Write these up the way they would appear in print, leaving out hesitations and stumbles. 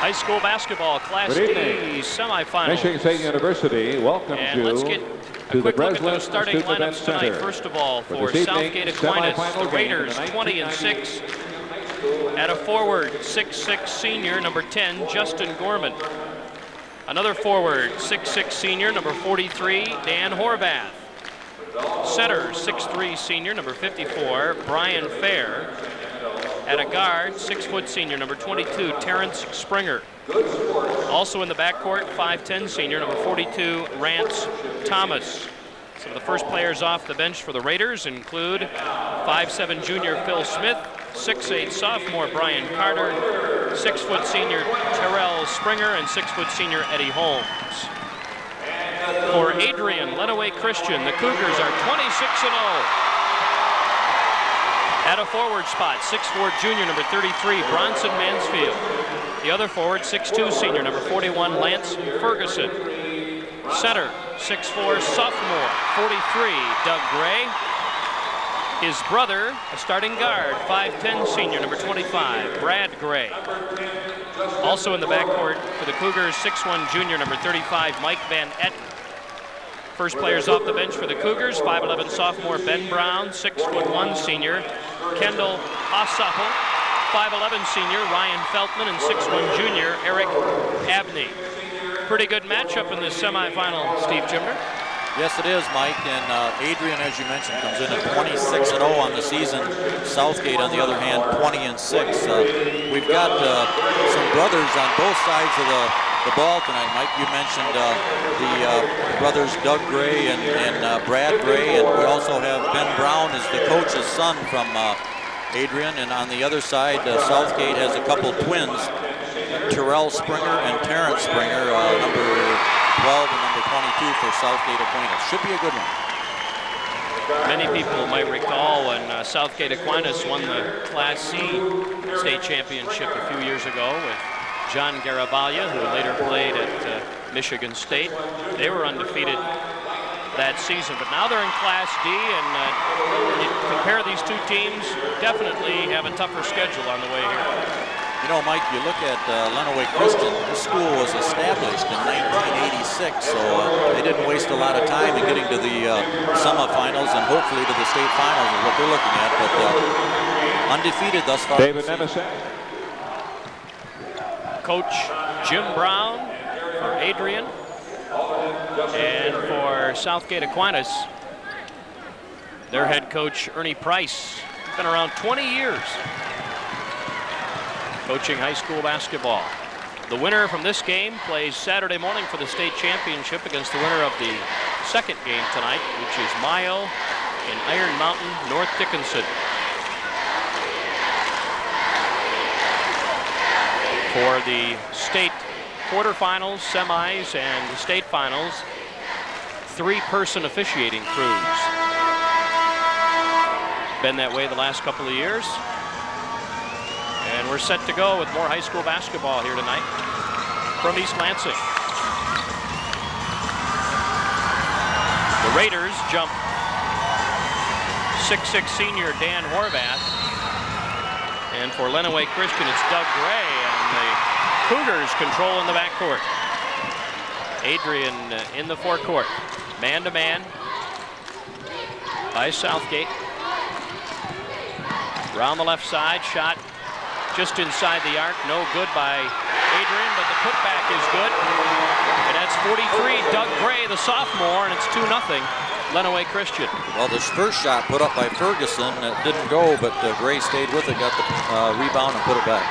High school basketball, Class D semifinals. Michigan State University welcomes and you let's get to a quick the look at those Breslin starting Student Event lineups tonight. Center. First of all, for this Southgate evening's Aquinas, semifinal the Raiders, game, 20-6. At a forward, 6'6" senior, number 10, Justin Gorman. Another forward, 6'6" senior, number 43, Dan Horvath. Center, 6'3" senior, number 54, Brian Fair. At a guard, 6 foot senior, number 22, Terrence Springer. Also in the backcourt, 5'10" senior, number 42, Rance Thomas. Some of the first players off the bench for the Raiders include 5'7" junior Phil Smith, 6'8" sophomore Brian Carter, 6 foot senior Terrell Springer, and 6 foot senior Eddie Holmes. For Adrian Lenawee Christian, the Cougars are 26-0. At a forward spot, 6'4" junior, number 33, Bronson Mansfield. The other forward, 6'2" senior, number 41, Lance Ferguson. Center, 6'4" sophomore, 43, Doug Gray. His brother, a starting guard, 5'10" senior, number 25, Brad Gray. Also in the backcourt for the Cougars, 6'1" junior, number 35, Mike Van Etten. First players off the bench for the Cougars, 5'11" sophomore Ben Brown, 6'1" senior Kendall Osapple, 5'11" senior Ryan Feltman, and 6'1" junior Eric Abney. Pretty good matchup in this semifinal, Steve Chimner. Yes, it is, Mike. And Adrian, as you mentioned, comes in at 26-0 on the season. Southgate, on the other hand, 20-6. We've got some brothers on both sides of the ball tonight. Mike, you mentioned the brothers Doug Gray and Brad Gray, and we also have Ben Brown as the coach's son from Adrian. And on the other side, Southgate has a couple twins, Terrell Springer and Terrence Springer, number 12 and number 22 for Southgate Aquinas. Should be a good one. Many people might recall when Southgate Aquinas won the Class C state championship a few years ago with John Garabaglia, who later played at Michigan State. They were undefeated that season, but now they're in Class D, and you compare these two teams, definitely have a tougher schedule on the way here. You know, Mike, you look at Lenawee Christian, this school was established in 1986, so they didn't waste a lot of time in getting to the semifinals and hopefully to the state finals is what they're looking at, but undefeated thus far. David Nemesis. Coach Jim Brown for Adrian, and for Southgate Aquinas, their head coach Ernie Price. Been around 20 years coaching high school basketball. The winner from this game plays Saturday morning for the state championship against the winner of the second game tonight, which is Mayo in Iron Mountain, North Dickinson. For the state quarterfinals, semis, and the state finals, 3-person officiating crews. Been that way the last couple of years. And we're set to go with more high school basketball here tonight from East Lansing. The Raiders jump 6'6" senior Dan Horvath. And for Lenawee Christian, it's Doug Gray, and the Cougars control in the backcourt. Adrian in the forecourt. Man-to-man by Southgate. Around the left side, shot just inside the arc, no good by Adrian, but the putback is good. And that's 43, Doug Gray, the sophomore, and it's 2-0, Lenawee Christian. Well, this first shot put up by Ferguson, it didn't go, but Gray stayed with it, got the rebound and put it back.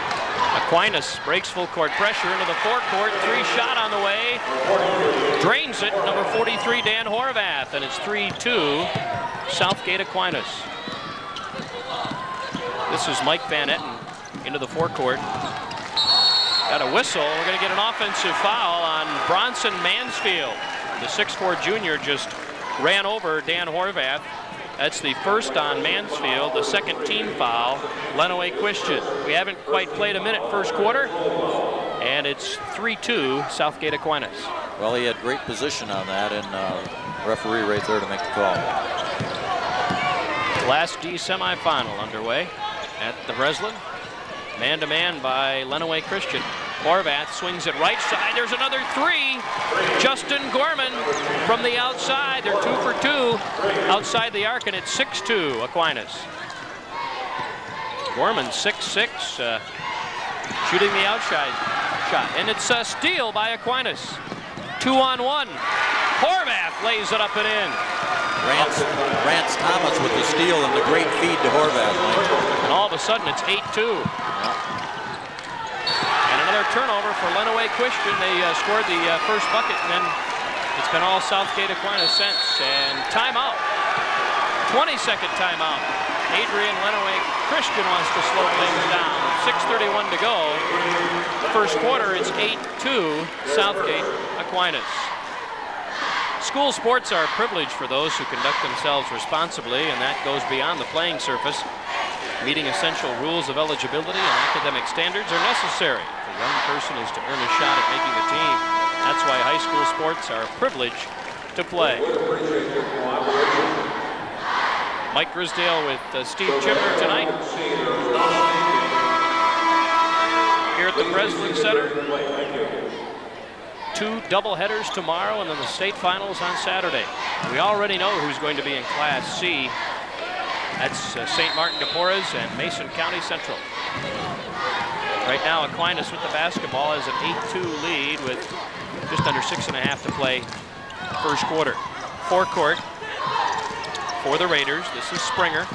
Aquinas breaks full court pressure into the forecourt, 3-shot on the way, drains it, number 43, Dan Horvath, and it's 3-2, Southgate Aquinas. This is Mike Van Etten into the forecourt. Got a whistle. We're going to get an offensive foul on Bronson Mansfield. The 6'4" junior just ran over Dan Horvath. That's the first on Mansfield, the second team foul, Lenawee Christian. We haven't quite played a minute first quarter, and it's 3-2, Southgate Aquinas. Well, he had great position on that, and referee right there to make the call. Class D semifinal underway at the Breslin. Man-to-man by Lenawee Christian. Horvath swings it right side. There's another three. Justin Gorman from the outside. They're 2 for 2 outside the arc, and it's 6-2 Aquinas. Gorman 6'6", shooting the outside shot, and it's a steal by Aquinas. 2-on-1. Horvath lays it up and in. Rance Thomas with the steal and the great feed to Horvath, Mike. And all of a sudden it's 8-2. And another turnover for Lenawee Christian. They scored the first bucket, and then it's been all Southgate Aquinas since. And timeout. 20-second timeout. Adrian Lenawee Christian wants to slow things down. 6:31 to go. First quarter, it's 8-2 Southgate Aquinas. School sports are a privilege for those who conduct themselves responsibly, and that goes beyond the playing surface. Meeting essential rules of eligibility and academic standards are necessary if a young person is to earn a shot at making the team. That's why high school sports are a privilege to play. Mike Grisdale with Steve Chibner tonight here at the Breslin Center. 2 doubleheaders tomorrow, and then the state finals on Saturday. We already know who's going to be in Class C. That's St. Martin de Porres and Mason County Central. Right now, Aquinas with the basketball has an 8-2 lead with just under 6.5 to play first quarter. Forecourt for the Raiders. This is Springer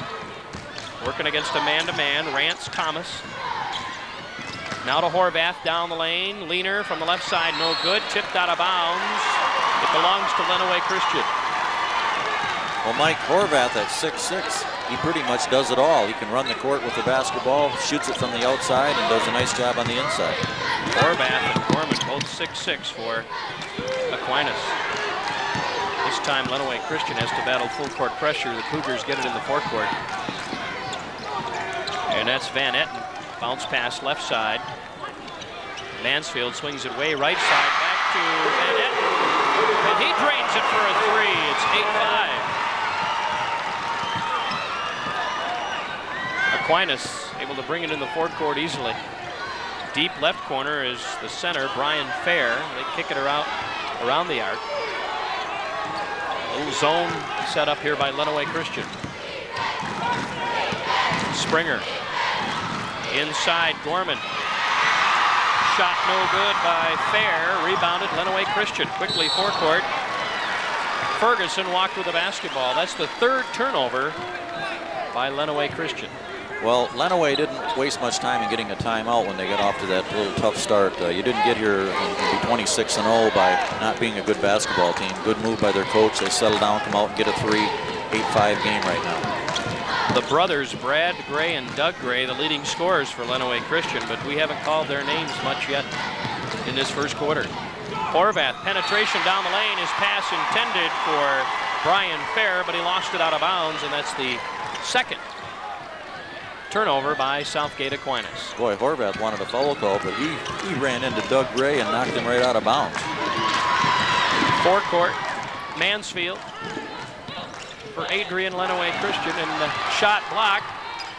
working against a man-to-man. Rance Thomas. Now to Horvath down the lane. Leaner from the left side, no good. Tipped out of bounds. It belongs to Lenawee Christian. Well, Mike, Horvath at 6'6", he pretty much does it all. He can run the court with the basketball, shoots it from the outside, and does a nice job on the inside. Horvath and Gorman both 6'6" for Aquinas. This time Lenawee Christian has to battle full court pressure. The Cougars get it in the forecourt. And that's Van Etten. Bounce pass left side. Mansfield swings it way right side back to Van Etten. And he drains it for a three. It's 8-5. Aquinas able to bring it in the forecourt easily. Deep left corner is the center, Brian Fair. They kick it around the arc. A little zone set up here by Lenawee Christian. Springer. Inside, Gorman. Shot no good by Fair. Rebounded Lenawee Christian. Quickly forecourt. Ferguson walked with the basketball. That's the third turnover by Lenawee Christian. Well, Lenawee didn't waste much time in getting a timeout when they got off to that little tough start. You didn't get here and be 26-0 by not being a good basketball team. Good move by their coach. They settle down, come out and get a 8-5 game right now. The brothers, Brad Gray and Doug Gray, the leading scorers for Lenawee Christian, but we haven't called their names much yet in this first quarter. Horvath, penetration down the lane. His pass intended for Brian Fair, but he lost it out of bounds, and that's the second turnover by Southgate Aquinas. Boy, Horvath wanted a foul call, but he ran into Doug Gray and knocked him right out of bounds. Forecourt, Mansfield for Adrian Lenawee Christian, and the shot blocked.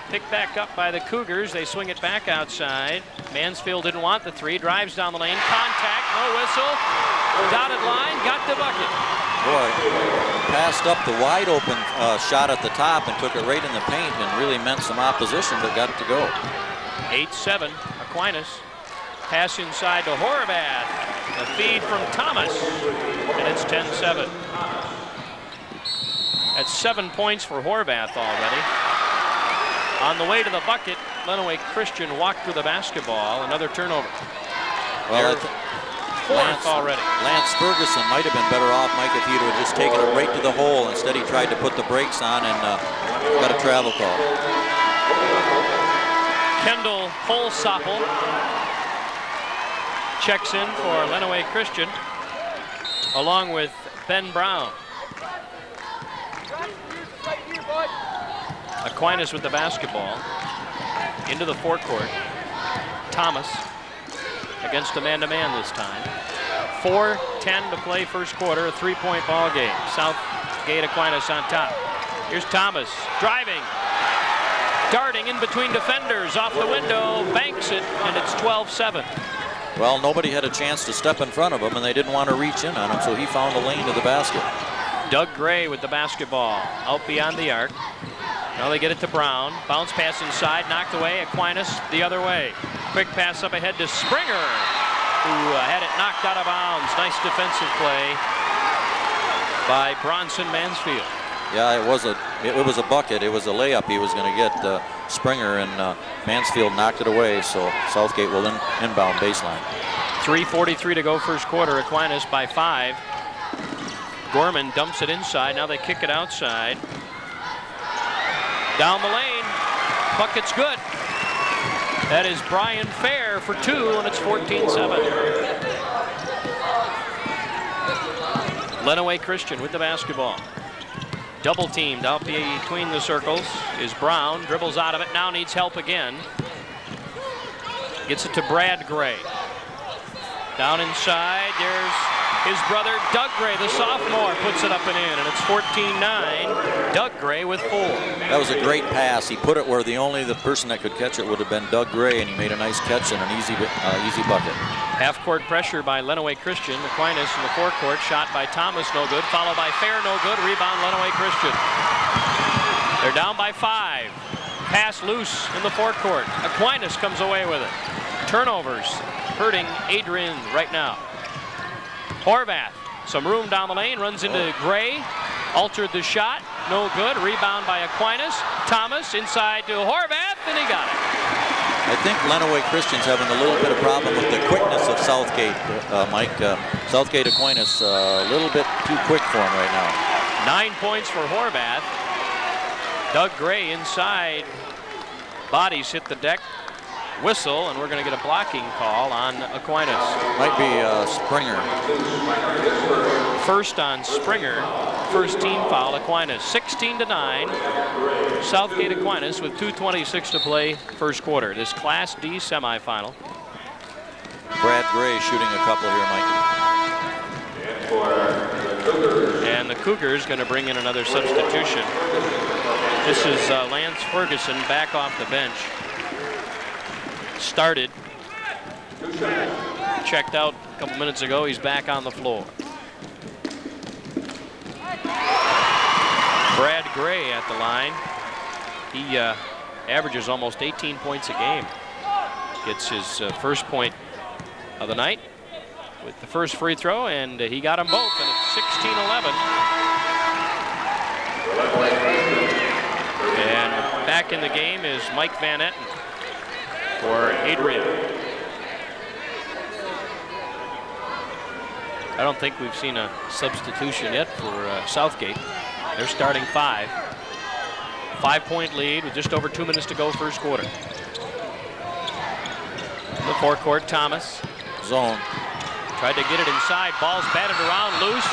Picked back up by the Cougars. They swing it back outside. Mansfield didn't want the three. Drives down the lane. Contact. No whistle. Dotted line. Got the bucket. Boy, passed up the wide open shot at the top and took it right in the paint and really meant some opposition, but got it to go. 8-7 Aquinas. Pass inside to Horvath. A feed from Thomas. And it's 10-7. That's 7 points for Horvath already. On the way to the bucket, Lenawee Christian walked with the basketball. Another turnover. Well, fourth already. Lance Ferguson might have been better off, Mike, if he'd have just taken it right to the hole. Instead, he tried to put the brakes on and got a travel call. Kendall Holsopple checks in for Lenawee Christian, along with Ben Brown. Aquinas with the basketball into the forecourt. Thomas against a man-to-man this time. 4:10 to play first quarter, a three-point ball game. Southgate Aquinas on top. Here's Thomas driving, darting in between defenders, off the window, banks it, and it's 12-7. Well, nobody had a chance to step in front of him, and they didn't want to reach in on him, so he found the lane to the basket. Doug Gray with the basketball out beyond the arc. Now they get it to Brown. Bounce pass inside, knocked away. Aquinas the other way. Quick pass up ahead to Springer, who had it knocked out of bounds. Nice defensive play by Bronson Mansfield. Yeah, it was a bucket. It was a layup he was going to get Springer, and Mansfield knocked it away, so Southgate will inbound baseline. 3:43 to go first quarter. Aquinas by 5. Gorman dumps it inside. Now they kick it outside. Down the lane. Bucket's good. That is Brian Fair for 2, and it's 14-7. Lenawee Christian with the basketball. Double teamed out between the circles is Brown. Dribbles out of it. Now needs help again. Gets it to Brad Gray. Down inside. There's his brother Doug Gray, the sophomore, puts it up and in, and it's 14-9. Doug Gray with 4. That was a great pass. He put it where the person that could catch it would have been Doug Gray, and he made a nice catch and an easy bucket. Half-court pressure by Lenawee Christian. Aquinas in the forecourt. Shot by Thomas, no good. Followed by Fair, no good. Rebound, Lenawee Christian. They're down by 5. Pass loose in the forecourt. Aquinas comes away with it. Turnovers hurting Adrian right now. Horvath, some room down the lane, runs into Gray. Altered the shot, no good. Rebound by Aquinas. Thomas inside to Horvath, and he got it. I think Lenawee Christian's having a little bit of problem with the quickness of Southgate, Mike. Southgate Aquinas a little bit too quick for him right now. 9 points for Horvath. Doug Gray inside. Bodies hit the deck. Whistle, and we're going to get a blocking call on Aquinas. Might be Springer. First on Springer. First team foul, Aquinas. 16-9. Southgate Aquinas with 2:26 to play first quarter. This Class D semifinal. Brad Gray shooting a couple here, Mike. And the Cougars going to bring in another substitution. This is Lance Ferguson back off the bench. Started, checked out a couple minutes ago. He's back on the floor. Brad Gray at the line. He averages almost 18 points a game. Gets his first point of the night with the first free throw, and he got them both, and it's 16-11. And back in the game is Mike Van Etten for Adrian. I don't think we've seen a substitution yet for Southgate. They're starting 5. 5-point lead with just over 2 minutes to go first quarter. In the forecourt, Thomas. Zone. Tried to get it inside. Ball's batted around loose.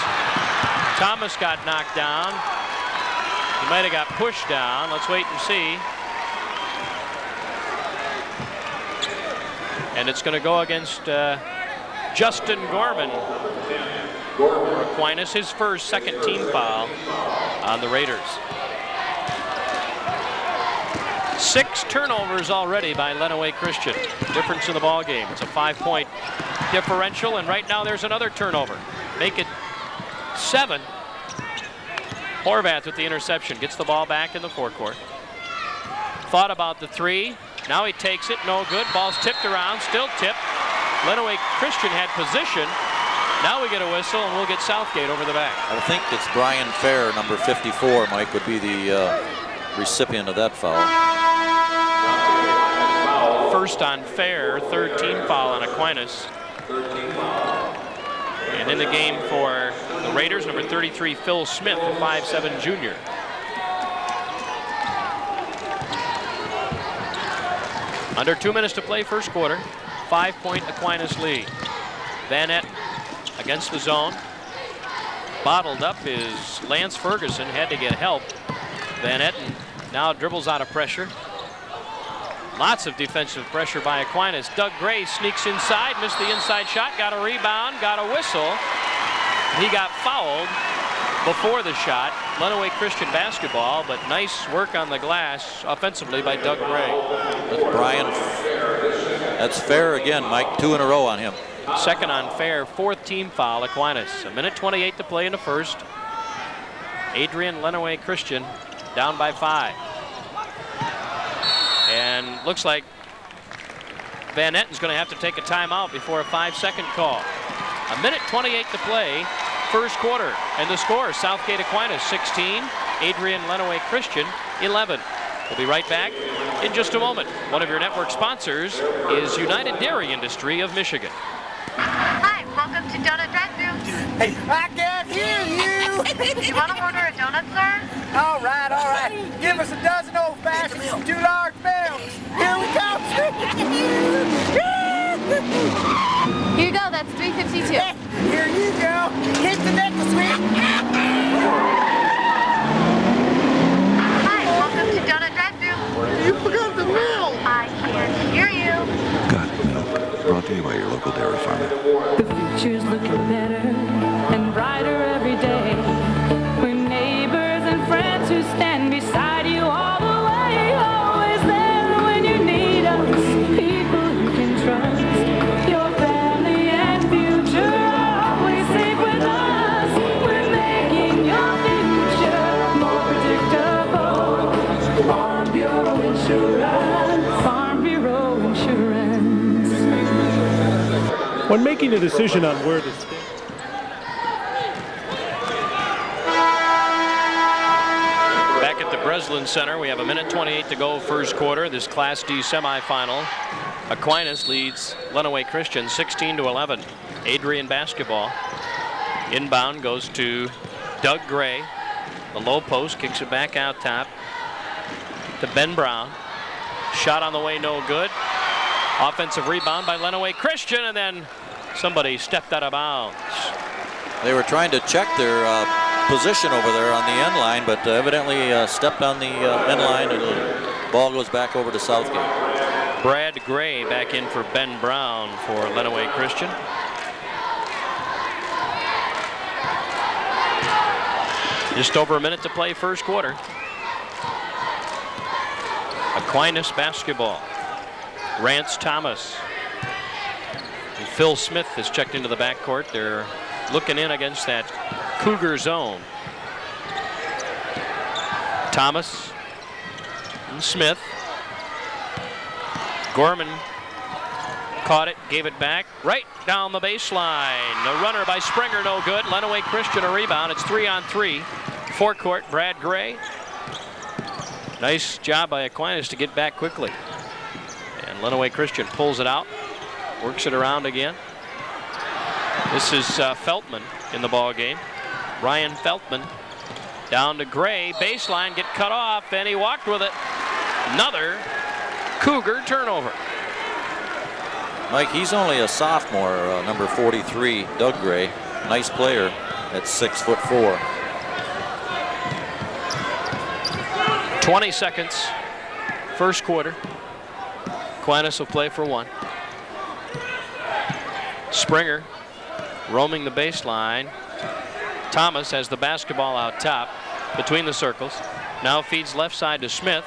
Thomas got knocked down. He might have got pushed down. Let's wait and see. And it's going to go against Justin Gorman. For Aquinas, his first second team foul on the Raiders. 6 turnovers already by Lenawee Christian. Difference in the ball game. It's a 5-point differential, and right now there's another turnover. Make it 7. Horvath with the interception. Gets the ball back in the forecourt. Thought about the 3. Now he takes it, no good. Ball's tipped around, still tipped. Lenawee Christian had position. Now we get a whistle, and we'll get Southgate over the back. I think it's Brian Fair, number 54, Mike, would be the recipient of that foul. First on Fair, third team foul on Aquinas. And in the game for the Raiders, number 33, Phil Smith, a 5'7" junior. Under 2 minutes to play first quarter. 5-point Aquinas lead. Van Etten against the zone. Bottled up is Lance Ferguson. Had to get help. Van Etten now dribbles out of pressure. Lots of defensive pressure by Aquinas. Doug Gray sneaks inside, missed the inside shot, got a rebound, got a whistle. He got fouled before the shot. Lenawee Christian basketball, but nice work on the glass offensively by Doug Gray. That's fair again, Mike. 2 in a row on him. Second on fair, 4th team foul, Aquinas. 1:28 to play in the first. Adrian Lenawee Christian down by 5. And looks like Van Etten's going to have to take a timeout before a 5-second call. 1:28 to play, first quarter. And the score, Southgate Aquinas 16, Adrian Lenawee Christian 11. We'll be right back in just a moment. One of your network sponsors is United Dairy Industry of Michigan. Hi, welcome to Donut Drive-Thru. Hey, I can't hear you. You want to order a donut, sir? All right, all right. Give us a dozen old-fashions and 2 large films. Here we come. Here you go, that's $3.52. Here you go. Hit the nickel switch. Hi, welcome to Donut Drive-Thru. You forgot the milk. I can't hear you. Got milk. Brought to you by your local dairy farmer. The future's looking better and brighter every day. We're neighbors and friends who stand beside you all the way. Always there when you need us. People you can trust. Your family and future are always safe with us. We're making your future more predictable. Farm Bureau Insurance. Farm Bureau Insurance. When making a decision on where to stay. Back at the Breslin Center, we have 1:28 to go, first quarter. This Class D semifinal. Aquinas leads Lenawee Christian 16 to 11. Adrian basketball. Inbound goes to Doug Gray. The low post, kicks it back out top to Ben Brown. Shot on the way, no good. Offensive rebound by Lenawee Christian, and then somebody stepped out of bounds. They were trying to check their position over there on the end line, but evidently stepped on the end line, and the ball goes back over to Southgate. Brad Gray back in for Ben Brown for Lenawee Christian. Just over a minute to play, first quarter. Aquinas basketball. Rance Thomas. And Phil Smith has checked into the backcourt. They're looking in against that Cougar zone. Thomas and Smith. Gorman caught it, gave it back, right down the baseline. The runner by Springer, no good. Lenawee Christian a rebound. It's 3-on-3. Forecourt, Brad Gray. Nice job by Aquinas to get back quickly. And Lenawee Christian pulls it out, works it around again. This is Feltman in the ball game. Ryan Feltman down to Gray, baseline, get cut off, and he walked with it. Another Cougar turnover. Mike, he's only a sophomore, number 43, Doug Gray. Nice player at 6'4". 20 seconds, first quarter. Aquinas will play for 1. Springer roaming the baseline. Thomas has the basketball out top between the circles. Now feeds left side to Smith.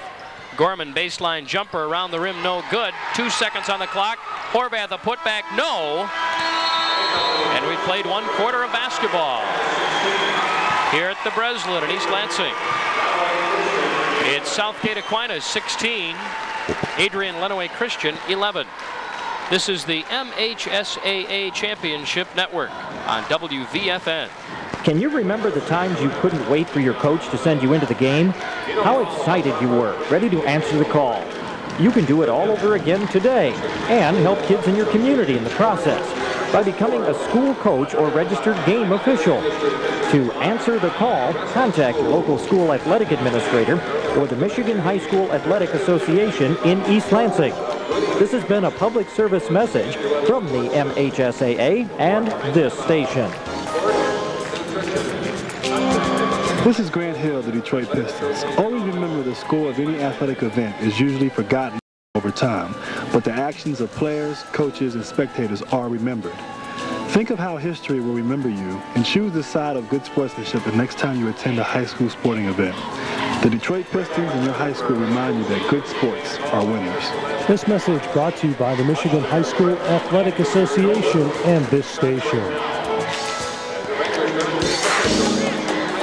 Gorman baseline jumper around the rim, no good. 2 seconds on the clock. Horvath a putback, no. And we played 1 quarter of basketball here at the Breslin in East Lansing. It's Southgate Aquinas 16, Adrian Lenawee Christian 11. This is the MHSAA Championship Network on WVFN. Can you remember the times you couldn't wait for your coach to send you into the game? How excited you were, ready to answer the call. You can do it all over again today and help kids in your community in the process by becoming a school coach or registered game official. To answer the call, contact your local school athletic administrator or the Michigan High School Athletic Association in East Lansing. This has been a public service message from the MHSAA and this station. This is Grant Hill of the Detroit Pistons. Always remember the score of any athletic event is usually forgotten over time, but the actions of players, coaches, and spectators are remembered. Think of how history will remember you and choose the side of good sportsmanship the next time you attend a high school sporting event. The Detroit Pistons and your high school remind you that good sports are winners. This message brought to you by the Michigan High School Athletic Association and this station.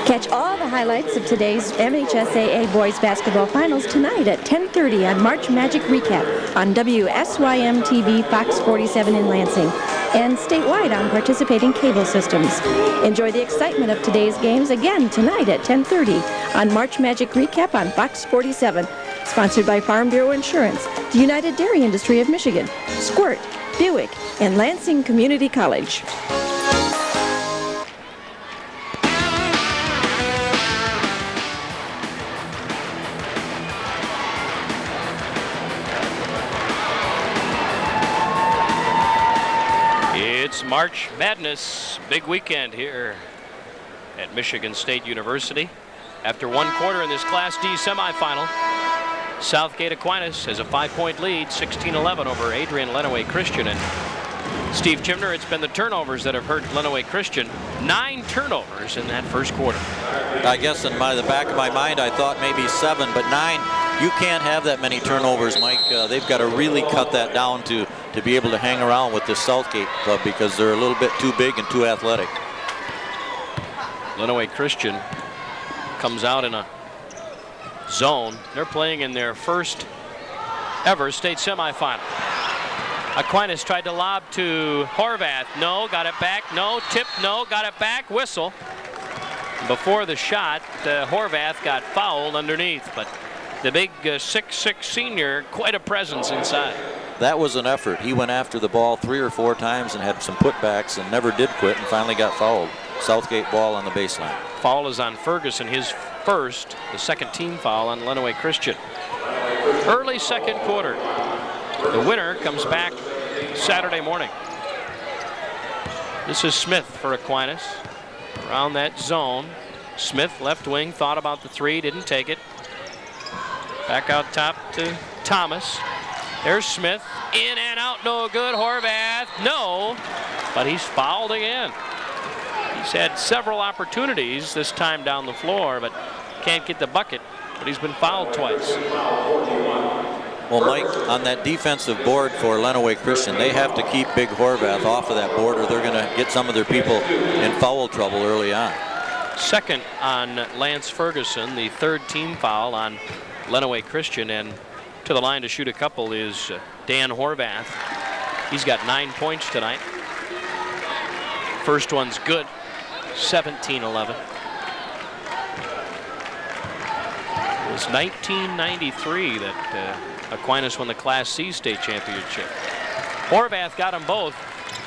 Catch all the highlights of today's MHSAA Boys Basketball Finals tonight at 10:30 on March Magic Recap on WSYM-TV Fox 47 in Lansing and statewide on participating cable systems. Enjoy the excitement of today's games again tonight at 10:30 on March Magic Recap on Fox 47. Sponsored by Farm Bureau Insurance, the United Dairy Industry of Michigan, Squirt, Buick, and Lansing Community College. It's March Madness, big weekend here at Michigan State University. After one quarter in this Class D semifinal, Southgate Aquinas has a 5-point lead, 16-11 over Adrian Lenawee Christian. And Steve Chimner, it's been the turnovers that have hurt Lenawee Christian. 9 turnovers in that first quarter. I guess in the back of my mind, I thought maybe 7, but 9. You can't have that many turnovers, Mike. They've got to really cut that down to be able to hang around with this Southgate club because they're a little bit too big and too athletic. Lenawee Christian comes out in a zone. They're playing in their first ever state semifinal. Aquinas tried to lob to Horvath. No, got it back. No, tip. No, got it back. Whistle. Before the shot, Horvath got fouled underneath, but the big 6'6" senior, quite a presence inside. That was an effort. He went after the ball 3 or 4 times and had some putbacks and never did quit and finally got fouled. Southgate ball on the baseline. Foul is on Ferguson, his first, the second team foul on Lenawee Christian. Early second quarter. The winner comes back Saturday morning. This is Smith for Aquinas. Around that zone. Smith, left wing, thought about the 3, didn't take it. Back out top to Thomas. There's Smith. In and out, no good. Horvath, no. But he's fouled again. He's had several opportunities this time down the floor, but can't get the bucket. But he's been fouled twice. Well, Mike, on that defensive board for Lenawee Christian, they have to keep Big Horvath off of that board or they're going to get some of their people in foul trouble early on. Second on Lance Ferguson, the third team foul on Lenawee Christian, and to the line to shoot a couple is Dan Horvath. He's got 9 points tonight. First one's good, 17-11. It was 1993 that Aquinas won the Class C state championship. Horvath got them both,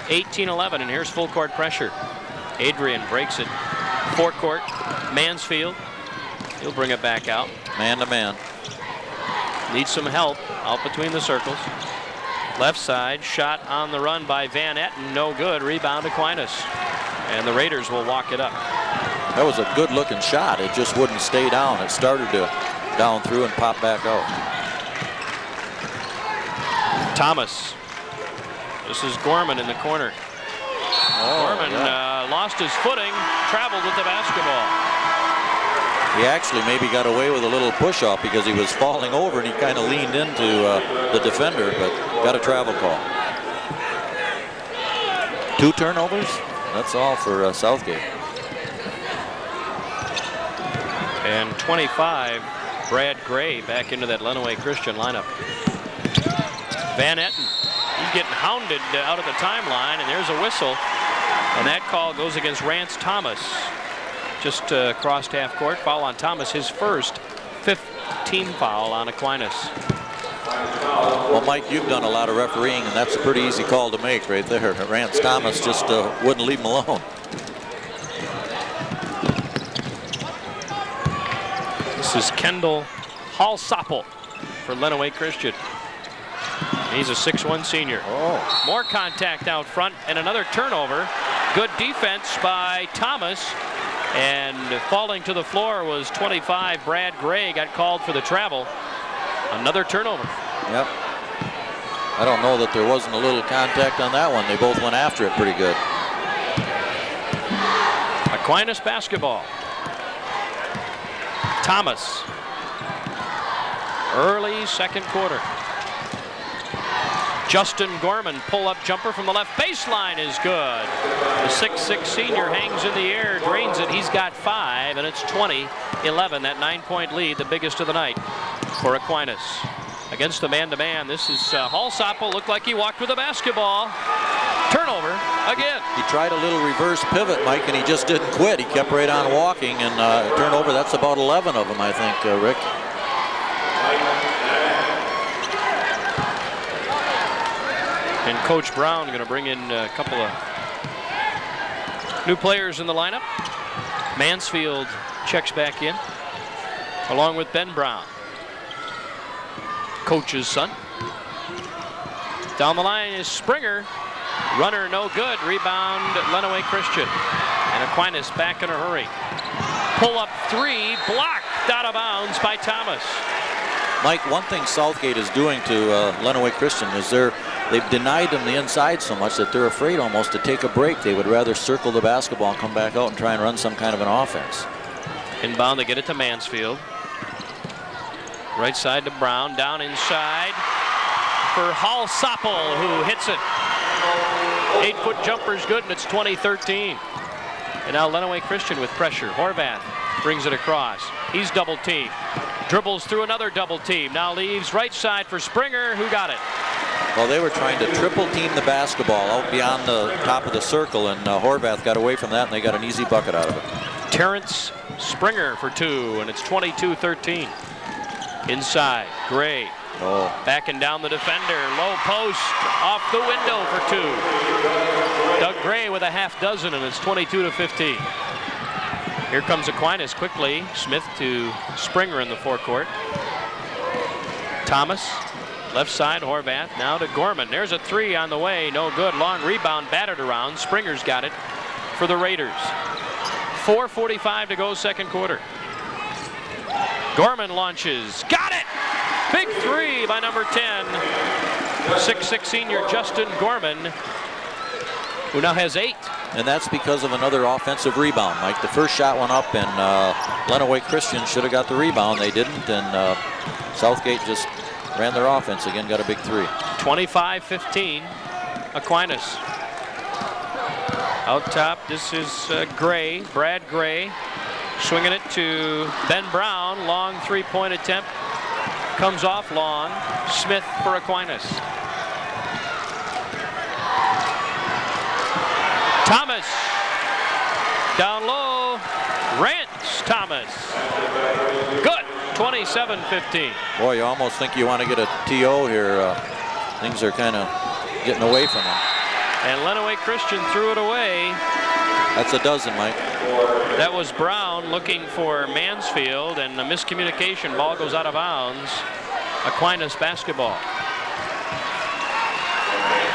18-11, and here's full court pressure. Adrian breaks it, forecourt, Mansfield. He'll bring it back out. Man to man. Needs some help out between the circles. Left side, shot on the run by Van Etten, no good. Rebound Aquinas, and the Raiders will walk it up. That was a good looking shot. It just wouldn't stay down. It started to down through and pop back out. Thomas. This is Gorman in the corner. Gorman lost his footing, traveled with the basketball. He actually maybe got away with a little push-off because he was falling over and he kind of leaned into the defender, but got a travel call. 2 turnovers? That's all for Southgate. And 25, Brad Gray back into that Lenawee Christian lineup. Van Etten, he's getting hounded out of the timeline, and there's a whistle. And that call goes against Rance Thomas. Just crossed half court. Foul on Thomas, his first 5th team foul on Aquinas. Well, Mike, you've done a lot of refereeing, and that's a pretty easy call to make right there. Rance Thomas just wouldn't leave him alone. This is Kendall Hallsoppel for Lenawee Christian. He's a 6'1" senior. Oh. More contact out front and another turnover. Good defense by Thomas. And falling to the floor was 25, Brad Gray, got called for the travel. Another turnover. Yep. I don't know that there wasn't a little contact on that one. They both went after it pretty good. Aquinas basketball. Thomas. Early second quarter. Justin Gorman, pull-up jumper from the left baseline is good. The 6'6" senior hangs in the air, drains it. He's got 5, and it's 20-11. That 9-point lead, the biggest of the night for Aquinas. Against the man-to-man, this is Hallsoppel. Looked like he walked with a basketball. Turnover again. He tried a little reverse pivot, Mike, and he just didn't quit. He kept right on walking, and turnover, that's about 11 of them, I think, Rick. And Coach Brown going to bring in a couple of new players in the lineup. Mansfield checks back in, along with Ben Brown, coach's son. Down the line is Springer. Runner no good. Rebound Lenawee Christian. And Aquinas back in a hurry. Pull up 3, blocked out of bounds by Thomas. Mike, one thing Southgate is doing to Lenawee Christian is they've denied him the inside so much that they're afraid almost to take a break. They would rather circle the basketball and come back out and try and run some kind of an offense. Inbound, they get it to Mansfield. Right side to Brown, down inside for Hallsoppel, who hits it. 8-foot jumper's good, and it's 20-13. And now Lenawee Christian with pressure. Horvath brings it across. He's double teamed. Dribbles through another double team. Now leaves right side for Springer, who got it. Well, they were trying to triple team the basketball out beyond the top of the circle, and Horvath got away from that, and they got an easy bucket out of it. Terrence Springer for 2, and it's 22-13. Inside, Gray. Backing down the defender. Low post, off the window for 2. Doug Gray with a half dozen, and it's 22-15. Here comes Aquinas quickly. Smith to Springer in the forecourt. Thomas, left side, Horvath. Now to Gorman. There's a 3 on the way. No good. Long rebound, batted around. Springer's got it for the Raiders. 4:45 to go, second quarter. Gorman launches. Got it! Big 3 by number 10. 6'6" senior Justin Gorman, who now has 8. And that's because of another offensive rebound, Mike. The first shot went up, and Lenawee Christian should have got the rebound. They didn't, and Southgate just ran their offense again, got a big 3. 25-15, Aquinas. Out top, this is Gray, Brad Gray, swinging it to Ben Brown. Long 3-point attempt. Comes off long. Smith for Aquinas. Thomas down low. Rants Thomas. Good. 27-15. Boy, you almost think you want to get a TO here. Things are kind of getting away from him. And Lenawee Christian threw it away. That's a dozen, Mike. That was Brown looking for Mansfield, and a miscommunication. Ball goes out of bounds. Aquinas basketball.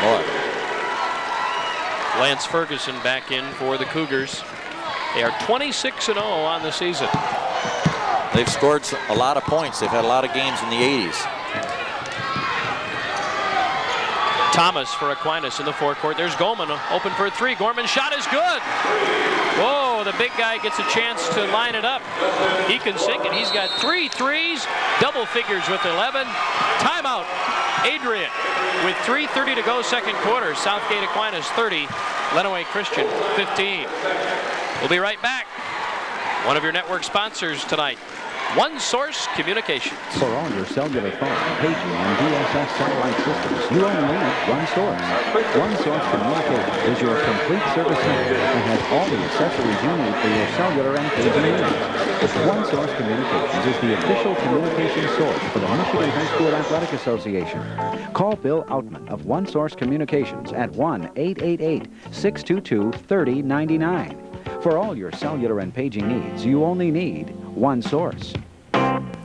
Boy. Lance Ferguson back in for the Cougars. They are 26-0 on the season. They've scored a lot of points. They've had a lot of games in the 80s. Thomas for Aquinas in the forecourt. There's Gorman open for a 3. Gorman's shot is good. Whoa, the big guy gets a chance to line it up. He can sink it. He's got 3 threes, double figures with 11. Timeout. Adrian with 3:30 to go, second quarter. Southgate Aquinas 30, Lenawee Christian 15. We'll be right back. One of your network sponsors tonight, One Source Communications. For all your cellular phone, paging, and DSS satellite systems, you only need One Source. One Source Communications is your complete service center and has all the accessories you need for your cellular and paging needs. One Source Communications is the official communication source for the Michigan High School Athletic Association. Call Bill Outman of One Source Communications at 1-888-622-3099. For all your cellular and paging needs, you only need One Source.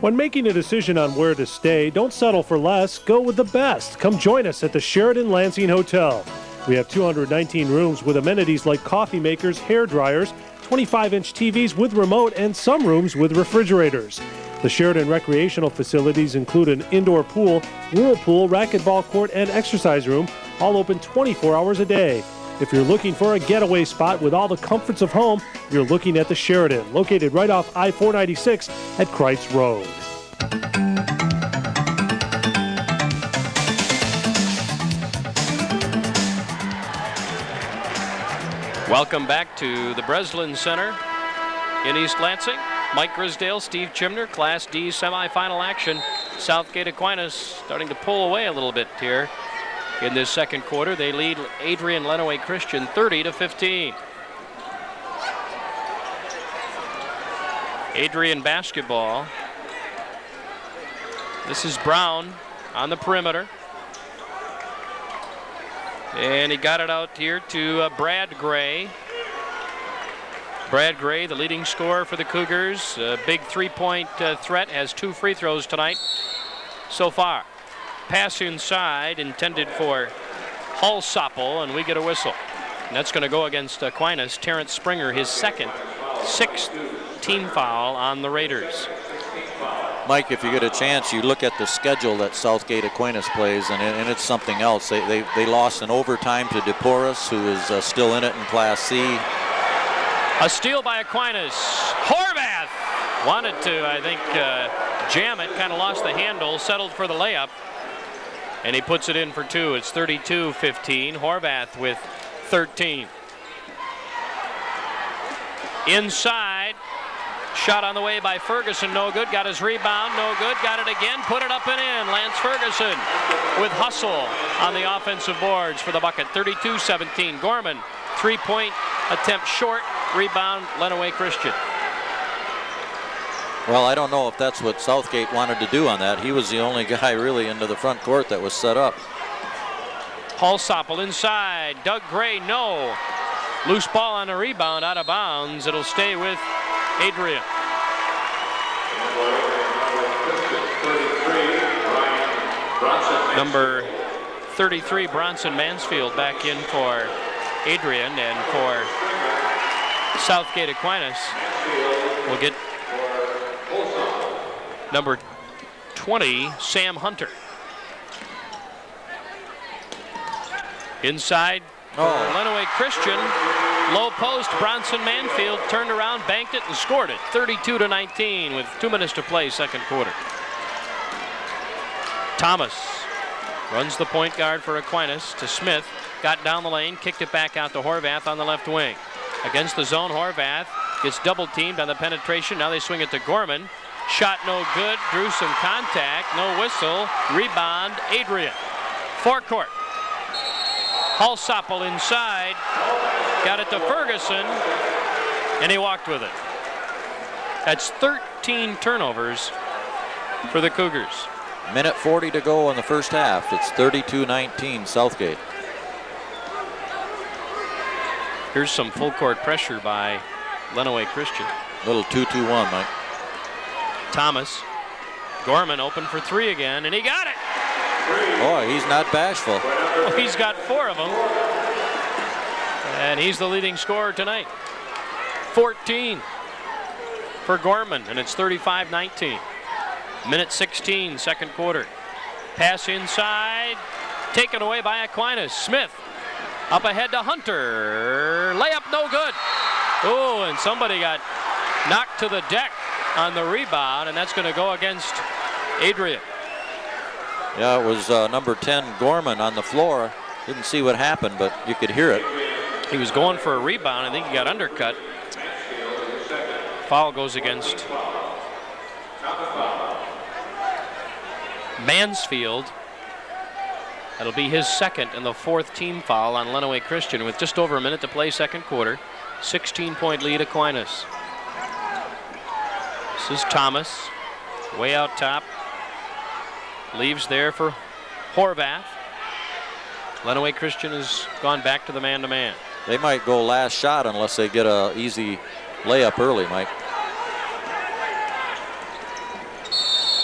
When making a decision on where to stay, don't settle for less. Go with the best. Come join us at the Sheraton Lansing Hotel. We have 219 rooms with amenities like coffee makers, hair dryers, 25-inch TVs with remote, and some rooms with refrigerators. The Sheraton recreational facilities include an indoor pool, whirlpool, racquetball court, and exercise room, all open 24 hours a day. If you're looking for a getaway spot with all the comforts of home, you're looking at the Sheraton, located right off I-496 at Kreitz Road. Welcome back to the Breslin Center in East Lansing. Mike Grisdale, Steve Chimner, Class D semifinal action. Southgate Aquinas starting to pull away a little bit here in this second quarter. They lead Adrian Lenawee Christian 30-15. Adrian basketball. This is Brown on the perimeter. And he got it out here to Brad Gray. Brad Gray, the leading scorer for the Cougars. Big three-point threat, has 2 free throws tonight so far. Pass inside, intended for Hallsoppel, and we get a whistle. And that's going to go against Aquinas. Terrence Springer, his second, 6th team foul on the Raiders. Mike, if you get a chance, you look at the schedule that Southgate Aquinas plays, and it's something else. They lost in overtime to DePorres, who is still in it in Class C. A steal by Aquinas. Horvath wanted to, I think, jam it, kind of lost the handle, settled for the layup, and he puts it in for 2. It's 32-15. Horvath with 13. Inside. Shot on the way by Ferguson, no good. Got his rebound, no good. Got it again, put it up and in. Lance Ferguson with hustle on the offensive boards for the bucket. 32-17. Gorman, 3-point attempt short. Rebound, Lenawee Christian. Well, I don't know if that's what Southgate wanted to do on that. He was the only guy really into the front court that was set up. Hallsoppel inside. Doug Gray, no. Loose ball on a rebound, out of bounds. It'll stay with Adrian. Number 33, Bronson Mansfield, back in for Adrian, and for Southgate Aquinas will get number 20, Sam Hunter. Inside, Lenawee Christian. Low post, Bronson Mansfield turned around, banked it, and scored it. 32-19 with 2 minutes to play, second quarter. Thomas runs the point guard for Aquinas to Smith. Got down the lane, kicked it back out to Horvath on the left wing. Against the zone, Horvath gets double teamed on the penetration. Now they swing it to Gorman. Shot no good, drew some contact, no whistle. Rebound, Adrian. Forecourt. Hallsoppel inside. Got it to Ferguson, and he walked with it. That's 13 turnovers for the Cougars. Minute 40 to go in the first half. It's 32-19 Southgate. Here's some full court pressure by Lenawee Christian. Little 2-2-1, Mike. Thomas. Gorman open for 3 again, and he got it. Boy, he's not bashful. Well, he's got 4 of them. And he's the leading scorer tonight. 14 for Gorman, and it's 35-19. Minute 16, second quarter. Pass inside, taken away by Aquinas. Smith up ahead to Hunter. Layup no good. Oh, and somebody got knocked to the deck on the rebound, and that's going to go against Adrian. Yeah, it was number 10, Gorman, on the floor. Didn't see what happened, but you could hear it. He was going for a rebound. I think he got undercut. Foul goes against Mansfield. That'll be his second and the 4th team foul on Lenawee Christian with just over a minute to play, second quarter. 16-point lead, Aquinas. This is Thomas, way out top. Leaves there for Horvath. Lenawee Christian has gone back to the man-to-man. They might go last shot unless they get an easy layup early, Mike.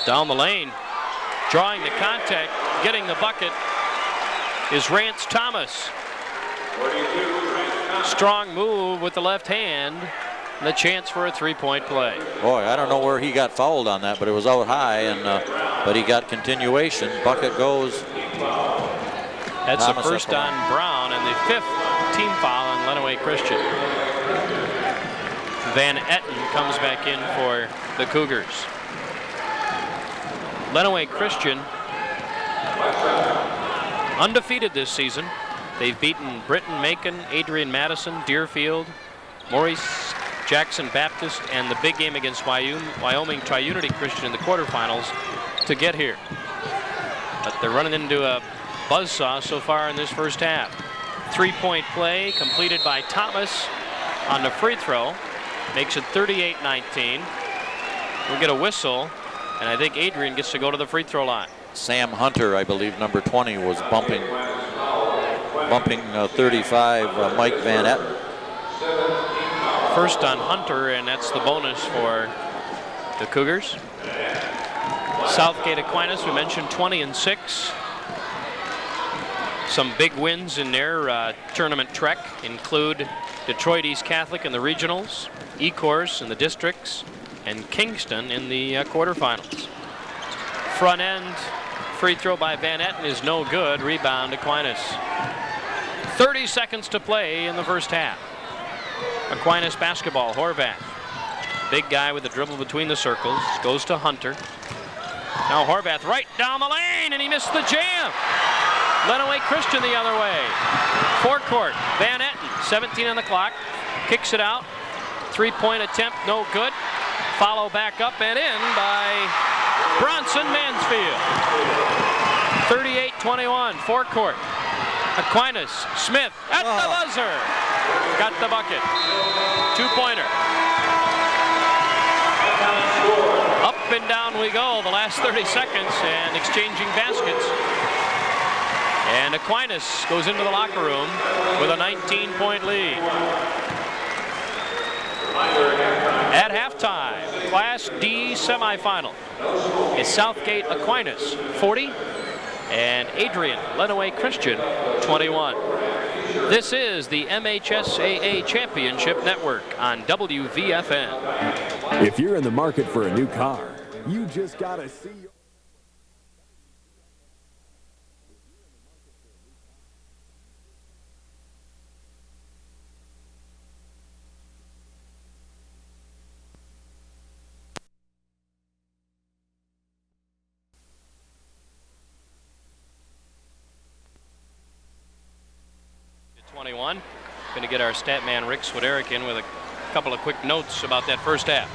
Down the lane, drawing the contact, getting the bucket is Rance Thomas. Strong move with the left hand, and a chance for a 3-point play. Boy, I don't know where he got fouled on that, but it was out high, and but he got continuation. Bucket goes. That's Thomas the first on Brown and the 5th team foul on Lenawee Christian. Van Etten comes back in for the Cougars. Lenawee Christian undefeated this season. They've beaten Britton Macon, Adrian Madison, Deerfield, Maurice Jackson Baptist, and the big game against Wyoming Tri-Unity Christian in the quarterfinals to get here. But they're running into a buzzsaw so far in this first half. 3-point play completed by Thomas on the free throw. Makes it 38-19. We'll get a whistle, and I think Adrian gets to go to the free throw line. Sam Hunter, I believe, number 20, was bumping 35, Mike Van Etten. First on Hunter, and that's the bonus for the Cougars. Southgate Aquinas, we mentioned 20-6. Some big wins in their tournament trek include Detroit East Catholic in the regionals, Ecorse in the districts, and Kingston in the quarterfinals. Front end free throw by Van Etten is no good. Rebound Aquinas. 30 seconds to play in the first half. Aquinas basketball. Horvath, big guy with the dribble between the circles, goes to Hunter. Now Horvath right down the lane, and he missed the jam. Lenawee Christian the other way. Forecourt, Van Etten, 17 on the clock, kicks it out. 3-point attempt, no good. Follow back up and in by Bronson Mansfield. 38-21, forecourt. Aquinas, Smith at the buzzer. Got the bucket. 2-pointer. Up and down we go the last 30 seconds and exchanging baskets. And Aquinas goes into the locker room with a 19-point lead. At halftime, Class D semifinal is Southgate Aquinas 40 and Adrian Lenawee Christian 21. This is the MHSAA Championship Network on WVFN. If you're in the market for a new car, you just gotta see. Going to get our stat man Rick Swiderick in with a couple of quick notes about that first half.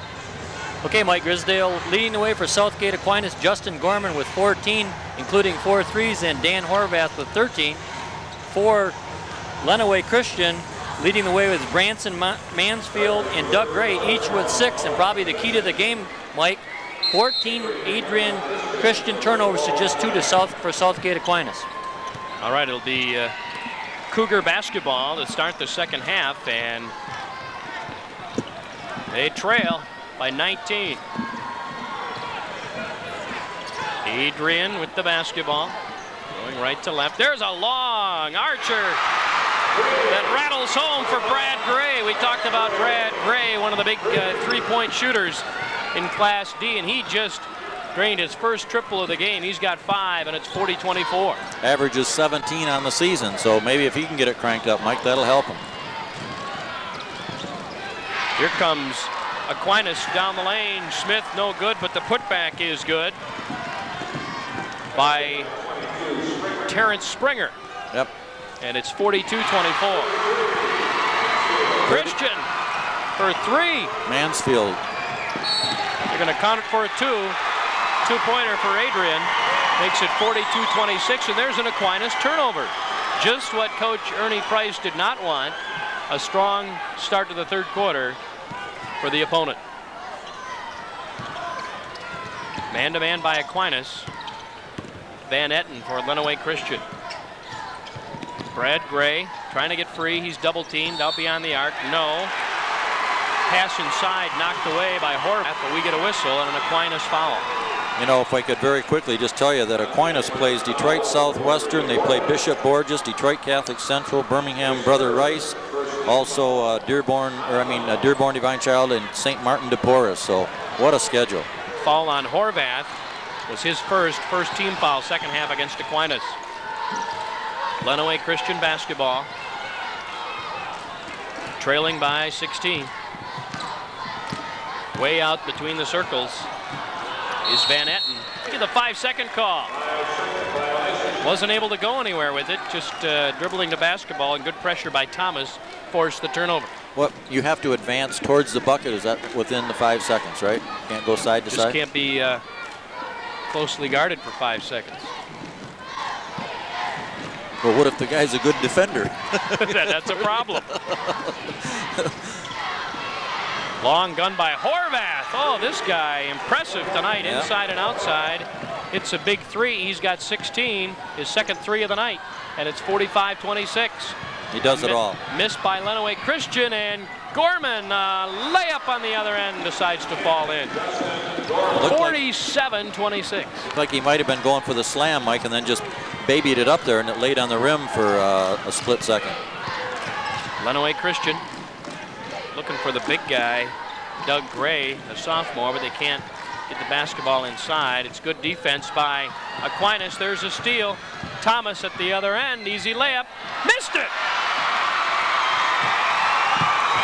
Okay, Mike Grisdale leading the way for Southgate Aquinas. Justin Gorman with 14, including 4 threes, and Dan Horvath with 13. For Lenawee Christian, leading the way with Bronson Mansfield and Doug Gray, each with 6, and probably the key to the game, Mike, 14 Adrian Christian turnovers to just 2 for Southgate Aquinas. All right, it'll be Cougar basketball to start the second half, and they trail by 19. Adrian with the basketball, going right to left. There's a long archer that rattles home for Brad Gray. We talked about Brad Gray, one of the big 3-point shooters in Class D, and he just drained his first triple of the game. He's got 5, and it's 40-24. Averages 17 on the season, so maybe if he can get it cranked up, Mike, that'll help him. Here comes Aquinas down the lane. Smith no good, but the putback is good by Terrence Springer. Yep. And it's 42-24. Christian for 3. Mansfield. They're going to count it for a 2. 2-pointer for Adrian. Makes it 42-26, and there's an Aquinas turnover. Just what Coach Ernie Price did not want. A strong start to the third quarter for the opponent. Man-to-man by Aquinas. Van Etten for Lenawee Christian. Brad Gray trying to get free. He's double-teamed out beyond the arc. No. Pass inside, knocked away by Horvath, but we get a whistle and an Aquinas foul. You know, if I could very quickly just tell you that Aquinas plays Detroit Southwestern, they play Bishop Borges, Detroit Catholic Central, Birmingham Brother Rice, also Dearborn Divine Child, and St. Martin de Porres. So what a schedule. Foul on Horvath was his first team foul, second half against Aquinas. Lenawee Christian basketball, trailing by 16. Way out between the circles is Van Etten. Look at the 5-second call. Wasn't able to go anywhere with it, just dribbling the basketball, and good pressure by Thomas forced the turnover. What, you have to advance towards the bucket, is that within the 5 seconds, right? Can't go side to Just side? can't be closely guarded for 5 seconds. Well, what if the guy's a good defender? That's a problem. Long gun by Horvath. Oh, this guy impressive tonight, inside and outside. It's a big three. He's got 16, his second three of the night, and it's 45-26. He does it all. Missed by Lenawee Christian, and Gorman, layup on the other end, decides to fall in. 47-26. Looked like he might have been going for the slam, Mike, and then just babied it up there, and it laid on the rim for a split second. Lenawee Christian looking for the big guy, Doug Gray, a sophomore, but they can't get the basketball inside. It's good defense by Aquinas. There's a steal. Thomas at the other end, easy layup, missed it.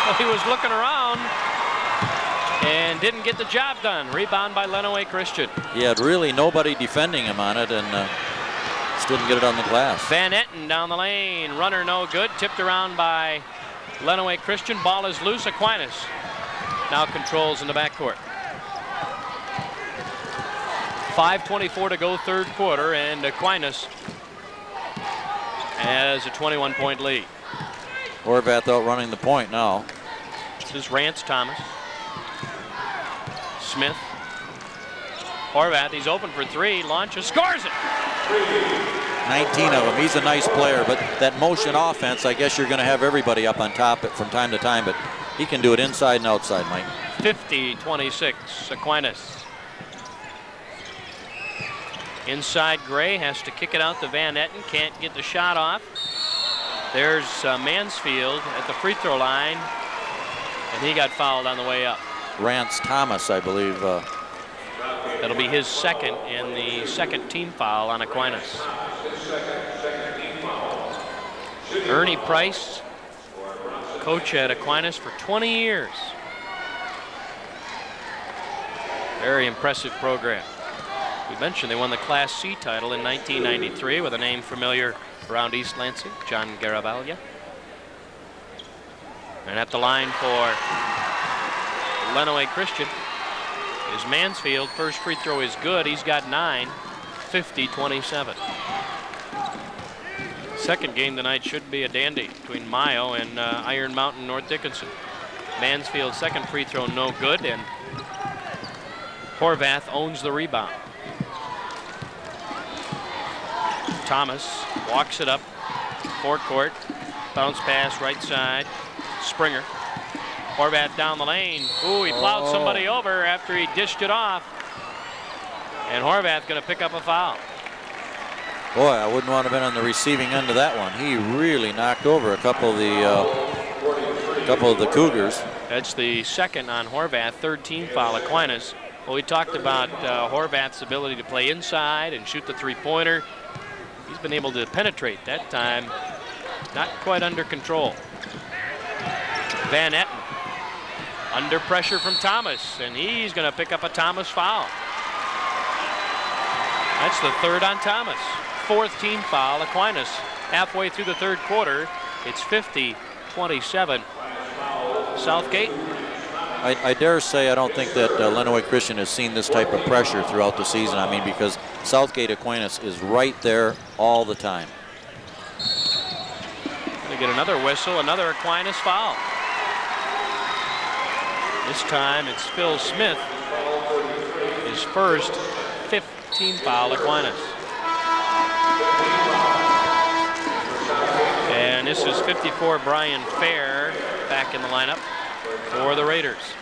Well, he was looking around and didn't get the job done. Rebound by Lenawee Christian. He had really nobody defending him on it, and just didn't get it on the glass. Van Etten down the lane, runner no good, tipped around by Lenawee Christian. Ball is loose. Aquinas now controls in the backcourt. 5:24 to go, third quarter, and Aquinas has a 21-point lead. Horvath out running the point now. This is Rance Thomas. Smith. Horvath, he's open for three, launches, scores it. 19 of them. He's a nice player, but that motion offense, I guess you're going to have everybody up on top from time to time, but he can do it inside and outside, Mike. 50-26, Aquinas. Inside, Gray has to kick it out to Van Etten, can't get the shot off. There's Mansfield at the free throw line, and he got fouled on the way up. Rance Thomas, I believe. That'll be his second, and the second team foul on Aquinas. Ernie Price, coach at Aquinas for 20 years. Very impressive program. We mentioned they won the Class C title in 1993 with a name familiar around East Lansing, John Garavaglia. And at the line for Lenawee Christian is Mansfield. First free throw is good. He's got 9, 50-27. Second game tonight should be a dandy between Mayo and Iron Mountain North Dickinson. Mansfield's second free throw no good, and Horvath owns the rebound. Thomas walks it up, forecourt, bounce pass right side, Springer. Horvath down the lane. Ooh, he plowed somebody over after he dished it off. And Horvath going to pick up a foul. Boy, I wouldn't want to have been on the receiving end of that one. He really knocked over a couple of the Cougars. That's the second on Horvath, third team foul. Aquinas. Well, we talked about Horvath's ability to play inside and shoot the three-pointer. He's been able to penetrate that time. Not quite under control. Van Etten under pressure from Thomas, and he's going to pick up a Thomas foul. That's the third on Thomas. Fourth team foul. Aquinas halfway through the third quarter. It's 50-27. Southgate. I dare say I don't think that Lenawee Christian has seen this type of pressure throughout the season. I mean, because Southgate Aquinas is right there all the time. They get another whistle, another Aquinas foul. This time it's Phil Smith, his first 15 foul, Aquinas. And this is 54 Brian Fair back in the lineup for the Raiders.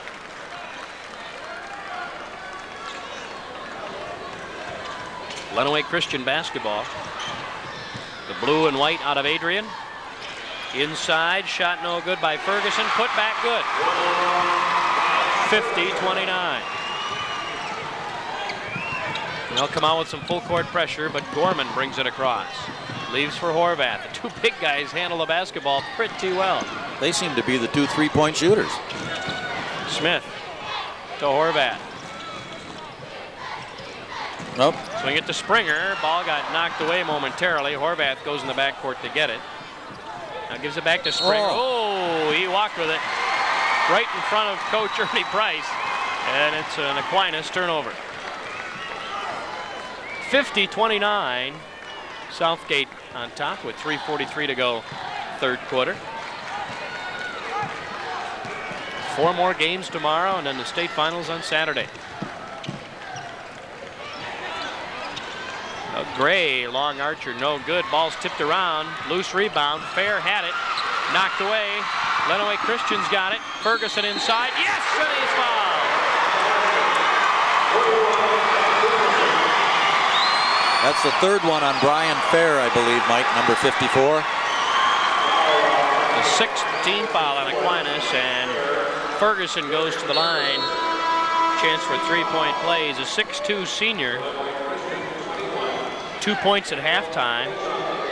Lenawee Christian basketball. The blue and white out of Adrian. Inside, shot no good by Ferguson, put back good. 50-29. They'll come out with some full court pressure, but Gorman brings it across. Leaves for Horvath. The two big guys handle the basketball pretty well. They seem to be the two three-point shooters. Smith to Horvath. Nope. Swing it to Springer. Ball got knocked away momentarily. Horvath goes in the backcourt to get it. Now gives it back to Springer. Oh, he walked with it right in front of Coach Ernie Price. And it's an Aquinas turnover. 50-29. Southgate on top with 3:43 to go, third quarter. 4 more games tomorrow and then the state finals on Saturday. Gray, long archer, no good. Ball's tipped around. Loose rebound. Fair had it. Knocked away. Lenawee Christian's got it. Ferguson inside. Yes, and he's fouled. That's the third one on Brian Fair, I believe, Mike, number 54. The 6th team foul on Aquinas, and Ferguson goes to the line. Chance for a 3-point play. He's a 6'2" senior. 2 points at halftime.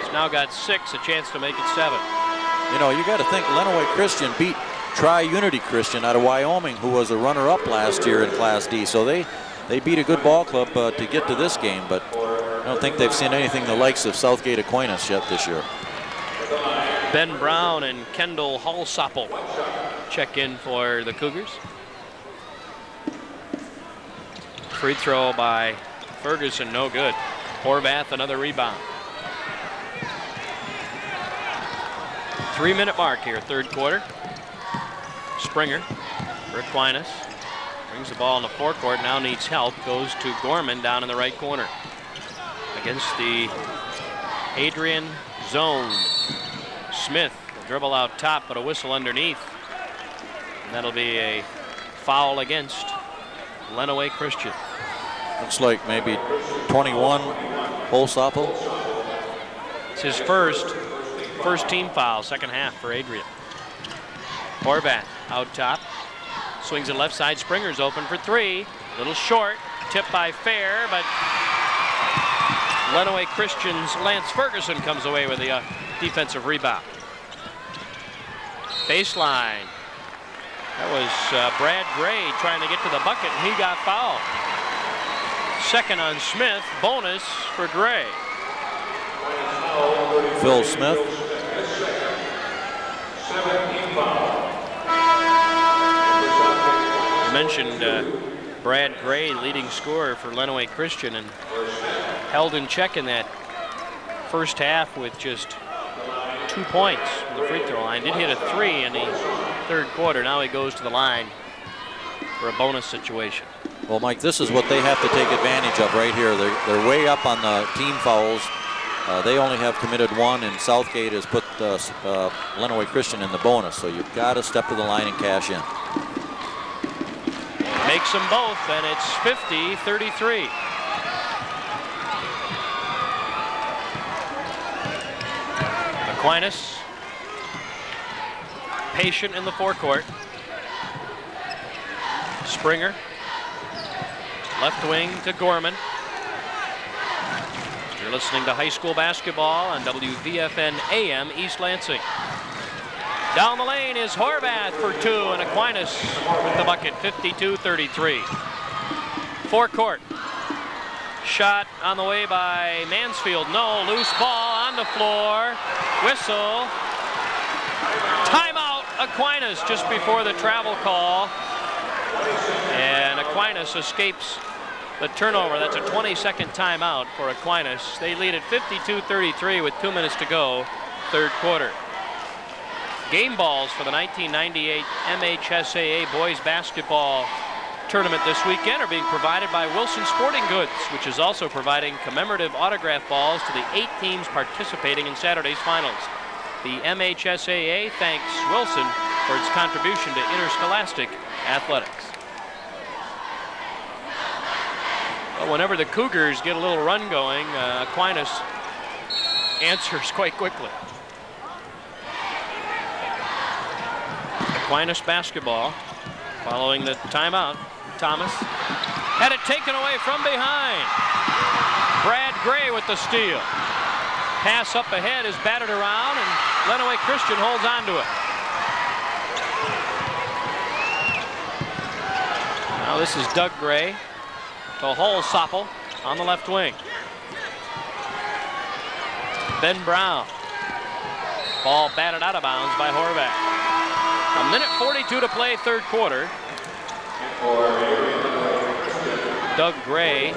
He's now got 6, a chance to make it 7. You know, you got to think Lenawee Christian beat Tri-Unity Christian out of Wyoming, who was a runner-up last year in Class D. So they beat a good ball club to get to this game, but I don't think they've seen anything the likes of Southgate Aquinas yet this year. Ben Brown and Kendall Hallsoppel check in for the Cougars. Free throw by Ferguson, no good. Horvath, another rebound. 3-minute mark here, third quarter. Springer for Aquinas. Brings the ball in the forecourt, now needs help. Goes to Gorman down in the right corner. Against the Adrian zone. Smith will dribble out top, but a whistle underneath. And that'll be a foul against Lenawee Christian. Looks like maybe 21, Hallsoppel. It's his first team foul, second half for Adrian. Horvath out top. Swings it left side. Springer's open for 3. Little short. Tipped by Fair, but Lenawee Christian's Lance Ferguson comes away with the defensive rebound. Baseline. That was Brad Gray trying to get to the bucket, and he got fouled. Second on Smith. Bonus for Gray. Phil Smith. Mentioned Brad Gray, leading scorer for Lenawee Christian, and held in check in that first half with just 2 points from the free throw line. Did hit a 3 in the third quarter. Now he goes to the line for a bonus situation. Well, Mike, this is what they have to take advantage of right here. They're way up on the team fouls. They only have committed 1, and Southgate has put Lenawee Christian in the bonus. So you've got to step to the line and cash in. Makes them both, and it's 50-33. Aquinas, patient in the forecourt. Springer, left wing to Gorman. You're listening to high school basketball on WVFN AM East Lansing. Down the lane is Horvath for 2, and Aquinas with the bucket, 52-33. Forecourt. Shot on the way by Mansfield. No, loose ball on the floor. Whistle. Timeout, Aquinas, just before the travel call. And Aquinas escapes the turnover. That's a 20-second timeout for Aquinas. They lead at 52-33 with 2 minutes to go, third quarter. Game balls for the 1998 MHSAA boys basketball tournament this weekend are being provided by Wilson Sporting Goods, which is also providing commemorative autograph balls to the 8 teams participating in Saturday's finals. The MHSAA thanks Wilson for its contribution to interscholastic athletics. Well, whenever the Cougars get a little run going, Aquinas answers quite quickly. Aquinas basketball following the timeout. Thomas had it taken away from behind. Brad Gray with the steal. Pass up ahead is batted around, and Lenawee Christian holds on to it. Now this is Doug Gray to Hallsoppel. on the left wing. Ben Brown. Ball batted out of bounds by Horvath. A minute 42 to play, third quarter. Doug Gray,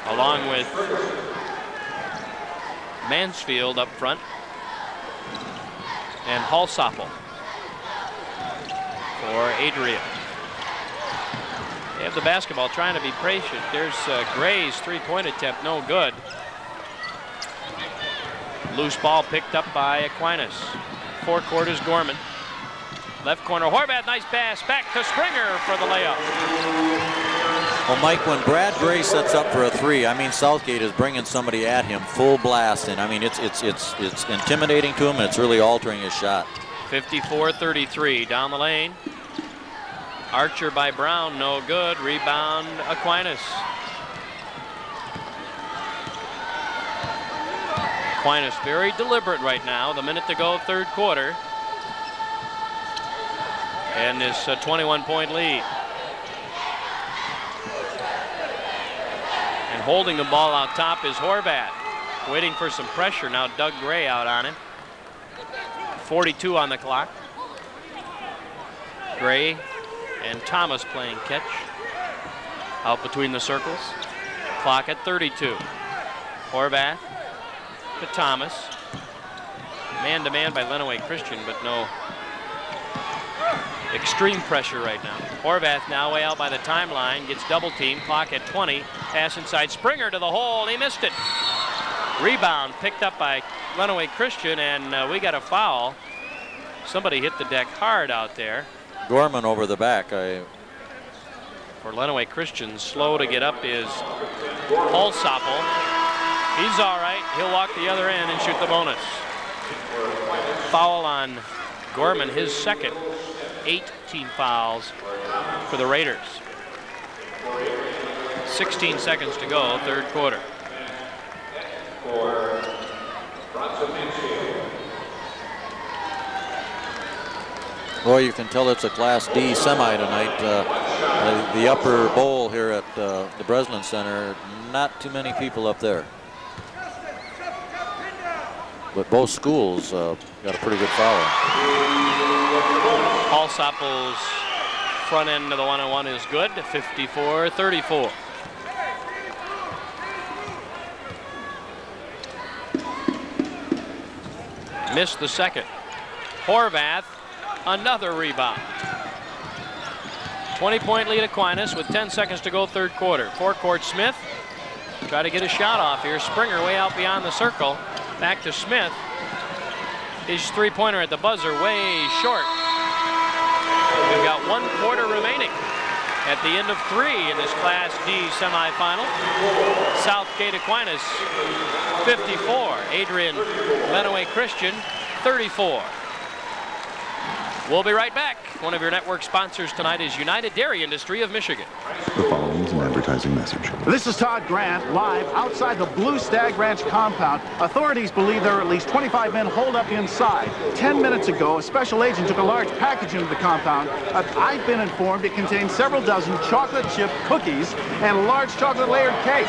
along with Mansfield up front, and Halsapel for Adrian. They have the basketball, trying to be patient. There's Gray's three-point attempt, no good. Loose ball picked up by Aquinas. Four quarters, Gorman. Left corner, Horvath, nice pass, back to Springer for the layup. Well, Mike, when Brad Gray sets up for a three, I mean, Southgate is bringing somebody at him full blast, and I mean, it's intimidating to him, and it's really altering his shot. 54-33 down the lane. Archer by Brown, no good. Rebound, Aquinas. Aquinas very deliberate right now. The minute to go, third quarter. And this 21-point lead. And holding the ball out top is Horvath. Waiting for some pressure. Now Doug Gray out on him. 42 on the clock. Gray and Thomas playing catch. Out between the circles. Clock at 32. Horvath to Thomas. Man-to-man by Lenawee Christian, but no extreme pressure right now. Horvath now way out by the timeline, gets double teamed, clock at 20. Pass inside, Springer to the hole, he missed it. Rebound picked up by Lenawee Christian, and we got a foul. Somebody hit the deck hard out there. Gorman over the back. For Lenawee Christian, slow to get up is Halsapel. He's all right. He'll walk the other end and shoot the bonus. Foul on Gorman, his second. 8 team fouls for the Raiders. 16 seconds to go, third quarter. For Bronson Mansfield. Boy, you can tell it's a Class D semi tonight. The upper bowl here at the Breslin Center, not too many people up there. But both schools got a pretty good foul. Halsapel's front end of the one-on-one is good, 54-34. Missed the second. Horvath, another rebound. 20-point lead Aquinas with 10 seconds to go, third quarter. Forecourt Smith, try to get a shot off here. Springer way out beyond the circle. Back to Smith. His three-pointer at the buzzer way short. We've got 1 quarter remaining at the end of 3 in this Class D semifinal. Southgate Aquinas 54. Adrian Lenawee Christian 34. We'll be right back. One of your network sponsors tonight is United Dairy Industry of Michigan. The following is an advertising message. This is Todd Grant, live outside the Blue Stag Ranch compound. Authorities believe there are at least 25 men holed up inside. 10 minutes ago, a special agent took a large package into the compound. I've been informed it contains several dozen chocolate chip cookies and a large chocolate layered cake.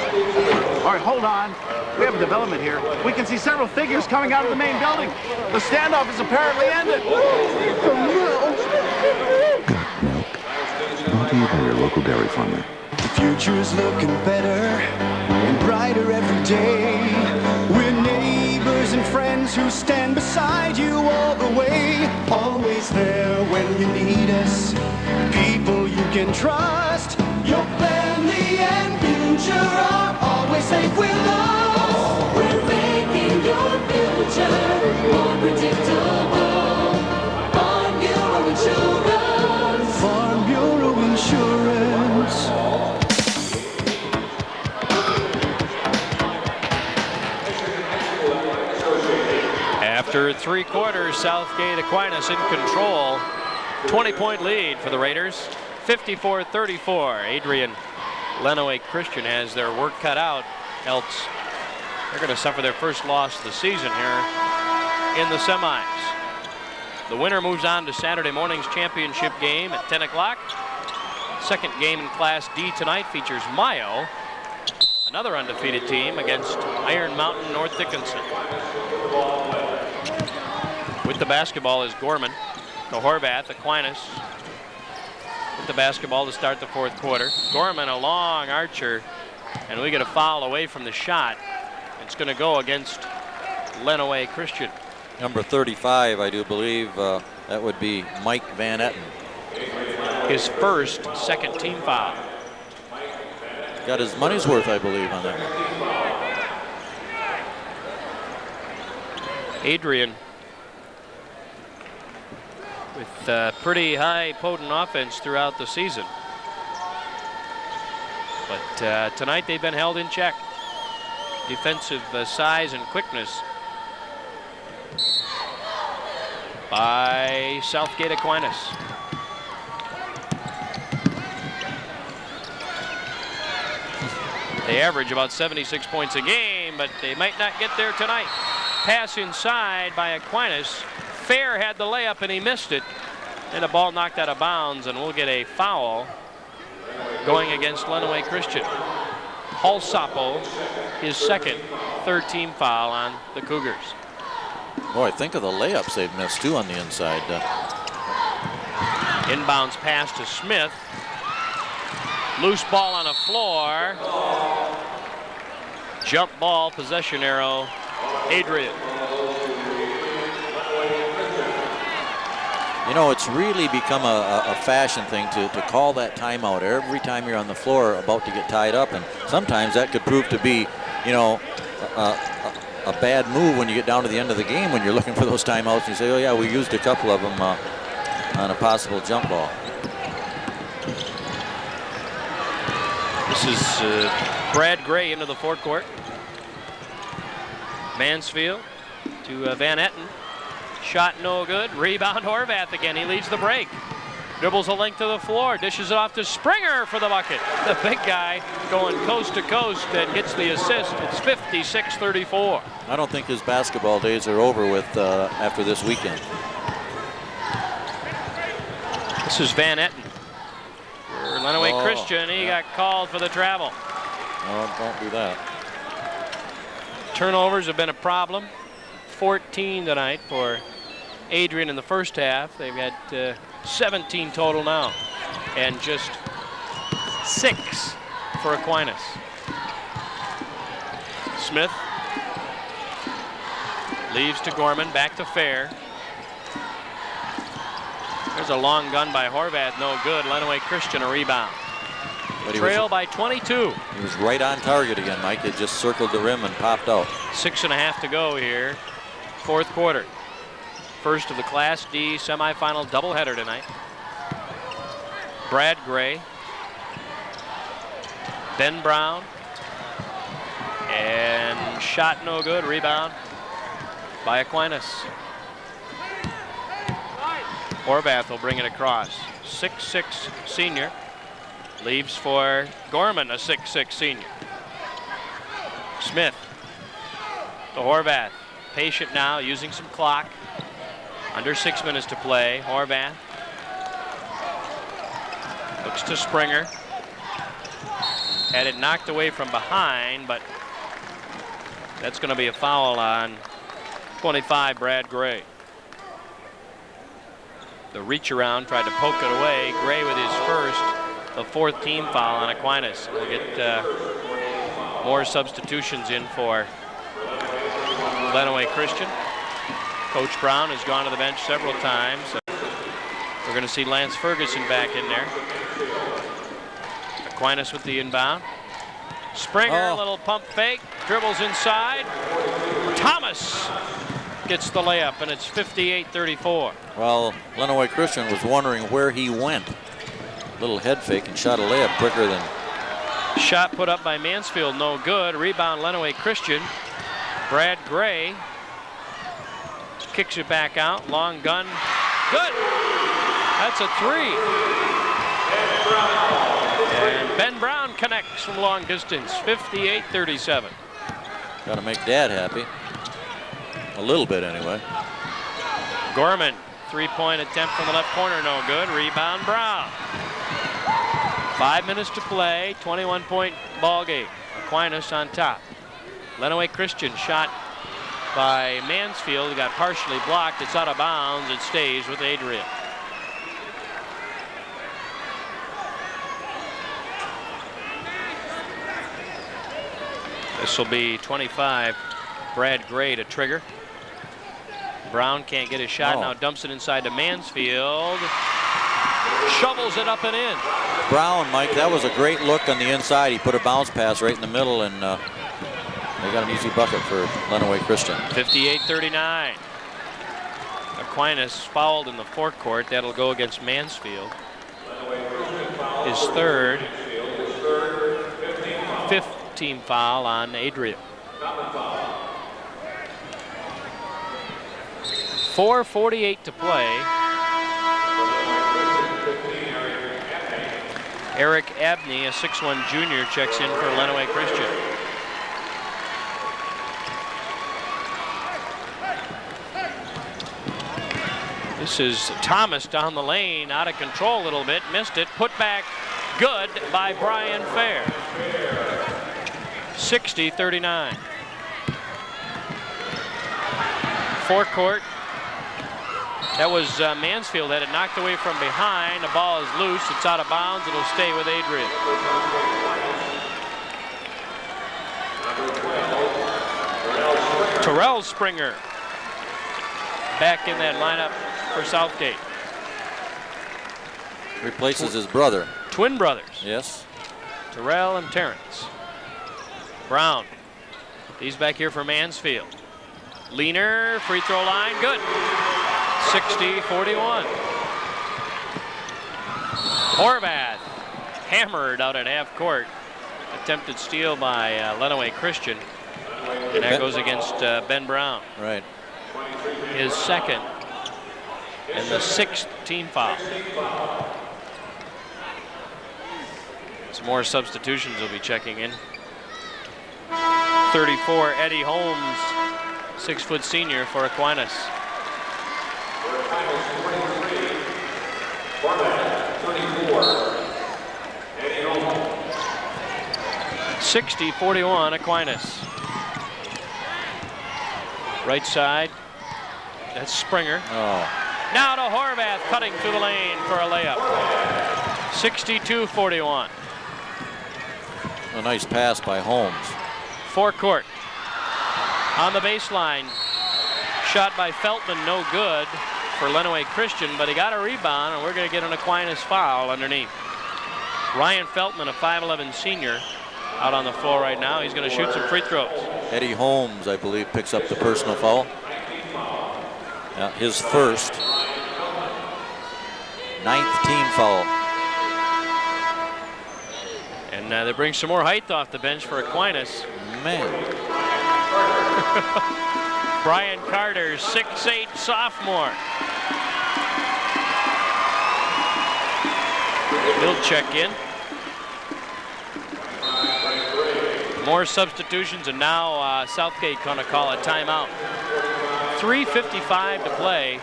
All right, hold on. We have a development here. We can see several figures coming out of the main building. The standoff is apparently ended. Got milk. Brought to you by your local dairy farmer. The future's looking better and brighter every day. We're neighbors and friends who stand beside you all the way. Always there when you need us. People you can trust. Your family and future are always safe with us. We're making your future more predictable. Farm Bureau Insurance. Farm Bureau Insurance. After 3 quarters, Southgate Aquinas in control. 20-point lead for the Raiders. 54-34. Adrian Lenawee Christian has their work cut out, else they're going to suffer their first loss of the season here in the semis. The winner moves on to Saturday morning's championship game at 10 o'clock. Second game in Class D tonight features Mayo, another undefeated team, against Iron Mountain North Dickinson. With the basketball is Gorman. To Horvath, Aquinas with the basketball to start the fourth quarter. Gorman, a long archer, and we get a foul away from the shot. It's going to go against Lenawee Christian. Number 35, I do believe, that would be Mike Van Etten. His first second team foul. Got his money's worth, I believe, on that one. Adrian with pretty high potent offense throughout the season. But tonight they've been held in check. Defensive size and quickness by Southgate Aquinas. They average about 76 points a game, but they might not get there tonight. Pass inside by Aquinas. Fair had the layup and he missed it, and a ball knocked out of bounds, and we'll get a foul going against Lenawee Christian. Halsapo, his second third team foul on the Cougars. Boy, think of the layups they've missed too on the inside. Inbounds pass to Smith. Loose ball on the floor. Jump ball, possession arrow, Adrian. You know, it's really become a fashion thing to call that timeout every time you're on the floor about to get tied up, and sometimes that could prove to be, you know, a bad move when you get down to the end of the game when you're looking for those timeouts and you say, oh yeah, we used a couple of them on a possible jump ball. This is Brad Gray into the forecourt. Mansfield to Van Etten. Shot no good. Rebound Horvath again. He leads the break. Dribbles a length of the floor. Dishes it off to Springer for the bucket. The big guy going coast to coast and gets the assist. It's 56-34. I don't think his basketball days are over with after this weekend. This is Van Etten. For Lenawee Christian, he got called for the travel. No, don't do that. Turnovers have been a problem. 14 tonight for Adrian in the first half. They've got 17 total now, and just 6 for Aquinas. Smith leaves to Gorman, back to Fair. There's a long gun by Horvath, no good. Lenawee Christian a rebound. Trail by 22. He was right on target again, Mike. It just circled the rim and popped out. 6.5 to go here. Fourth quarter. First of the Class D semifinal doubleheader tonight. Brad Gray. Ben Brown. And shot no good. Rebound by Aquinas. Horvath will bring it across. 6'6" senior. Leaves for Gorman, a 6'6" senior. Smith to Horvath. Patient now, using some clock. Under 6 minutes to play. Horvath looks to Springer. Had it knocked away from behind, but that's going to be a foul on 25, Brad Gray. The reach around, tried to poke it away. Gray with his first, the fourth team foul on Aquinas. We'll get more substitutions in for Lenawee Christian. Coach Brown has gone to the bench several times. We're going to see Lance Ferguson back in there. Aquinas with the inbound. Springer, a little pump fake, dribbles inside. Thomas gets the layup, and it's 58-34. Well, Lenawee Christian was wondering where he went. Little head fake and shot a layup quicker than. Shot put up by Mansfield, no good. Rebound Lenawee Christian. Brad Gray kicks it back out. Long gun. Good. That's a three. And Ben Brown connects from long distance. 58-37. Got to make Dad happy. A little bit anyway. Gorman, three-point attempt from the left corner, no good. Rebound Brown. 5 minutes to play, 21-point ball game. Aquinas on top. Lenawee Christian shot by Mansfield, got partially blocked. It's out of bounds. It stays with Adrian. This will be 25. Brad Gray to trigger. Brown can't get his shot. Now dumps it inside to Mansfield. Shovels it up and in. Brown, Mike, that was a great look on the inside. He put a bounce pass right in the middle, and they got an easy bucket for Lenawee Christian. 58-39. Aquinas fouled in the forecourt. That'll go against Mansfield. His third. Fifth team foul on Adrian. 4:48 to play. Eric Abney, a 6'1" junior, checks in for Lenawee Christian. This is Thomas down the lane, out of control a little bit, missed it, put back, good by Brian Fair. 60-39. Forecourt. That was Mansfield, had it knocked away from behind. The ball is loose, it's out of bounds, it'll stay with Adrian. Terrell Springer back in that lineup for Southgate. Replaces his brother. Twin brothers. Yes. Terrell and Terrence. Brown. He's back here for Mansfield. Leaner, free throw line, good. 60-41. Horvath hammered out at half court. Attempted steal by Lenawee Christian. And that goes against Ben Brown. Right. His second and the 6th team foul. Some more substitutions will be checking in. 34, Eddie Holmes, 6-foot senior for Aquinas. 60-41 Aquinas. Right side, that's Springer. Now to Horvath, cutting through the lane for a layup. 62-41. A nice pass by Holmes. Forecourt. On the baseline. Shot by Feltman, no good for Lenawee Christian, but he got a rebound, and we're going to get an Aquinas foul underneath. Ryan Feltman, a 5'11" senior, out on the floor right now. He's going to shoot some free throws. Eddie Holmes, I believe, picks up the personal foul. Yeah, his first. 9th team foul. And they bring some more height off the bench for Aquinas. Man. Brian Carter, 6'8" sophomore. He'll check in. More substitutions, and now Southgate going to call a timeout. 3:55 to play.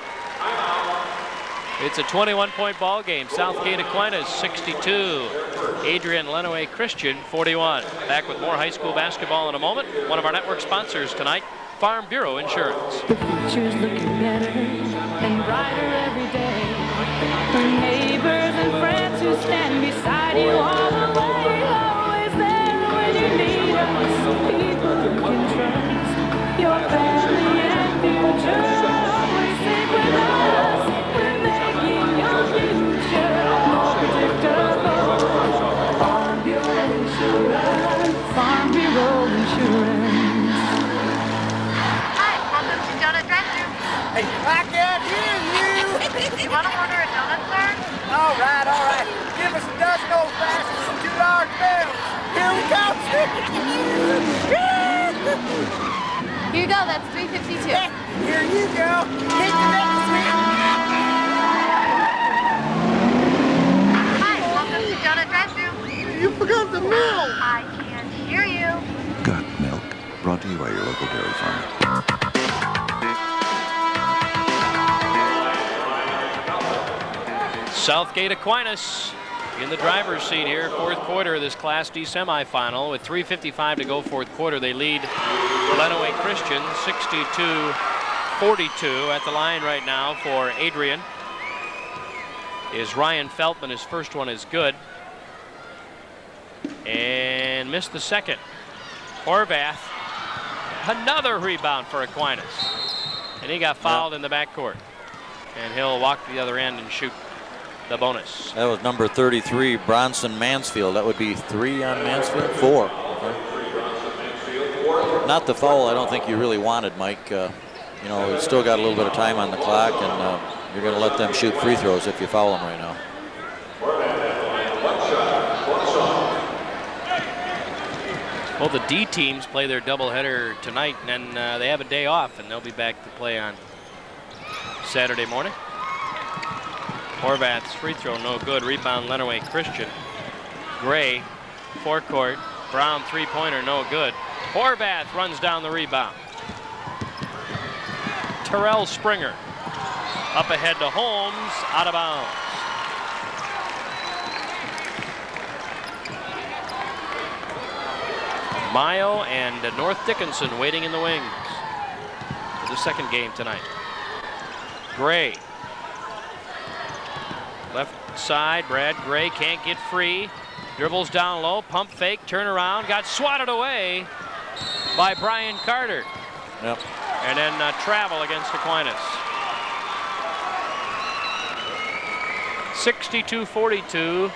It's a 21-point ball game. Southgate Aquinas 62. Adrian Lenawee Christian 41. Back with more high school basketball in a moment. One of our network sponsors tonight, Farm Bureau Insurance. The future's looking better and brighter every day. For neighbors and friends who stand beside you all the way. Always there when you need us. People you can trust. Your family and future always safe with us. We're making your future more predictable. Farm Bureau Insurance. Farm Bureau Insurance. Hi, welcome to Donut Drive-Thru. Hey, I can't hear you. You want to order a donut, sir? All right, all right. Give us a dozen old fashions and 2 large bells. Here we come. Here you go, that's $3.52. Here you go. Hit the next Hi, welcome to Donut Drive-Thru. You forgot the milk. I can't hear you. Got milk. Brought to you by your local dairy farm. Southgate Aquinas in the driver's seat here, fourth quarter of this Class D semifinal. With 3:55 to go fourth quarter, they lead Lenawee Christian 62-42 at the line right now for Adrian. Is Ryan Feltman. His first one is good. And missed the second. Horvath, another rebound for Aquinas. And he got fouled in the backcourt. And he'll walk to the other end and shoot the bonus. That was number 33, Bronson Mansfield. That would be 3 on Mansfield, 4. Okay. Not the foul I don't think you really wanted, Mike. You know, you still got a little bit of time on the clock, and you're going to let them shoot free throws if you foul them right now. Well, the D teams play their doubleheader tonight, and then they have a day off, and they'll be back to play on Saturday morning. Horvath's free throw, no good. Rebound, Lenawee Christian. Gray, forecourt. Brown, three-pointer, no good. Horvath runs down the rebound. Terrell Springer up ahead to Holmes, out of bounds. Mayo and North Dickinson waiting in the wings for the second game tonight. Gray. Left side, Brad Gray can't get free. Dribbles down low, pump fake, turn around, got swatted away by Brian Carter. Yep. And then travel against Aquinas. 62-42,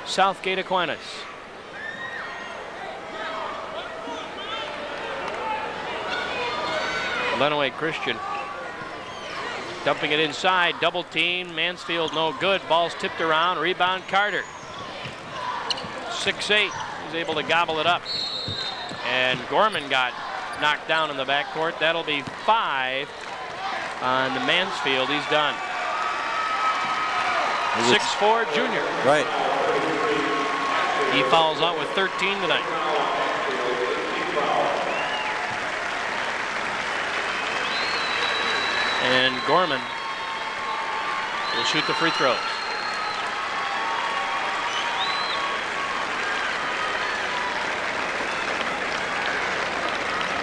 Southgate Aquinas. Lenawee Christian dumping it inside, double team, Mansfield no good, ball's tipped around, rebound Carter. 6'8", he's able to gobble it up. And Gorman got knocked down in the backcourt. That'll be 5 on the Mansfield, he's done. 6'4", junior. Right. He fouls out with 13 tonight. And Gorman will shoot the free throws.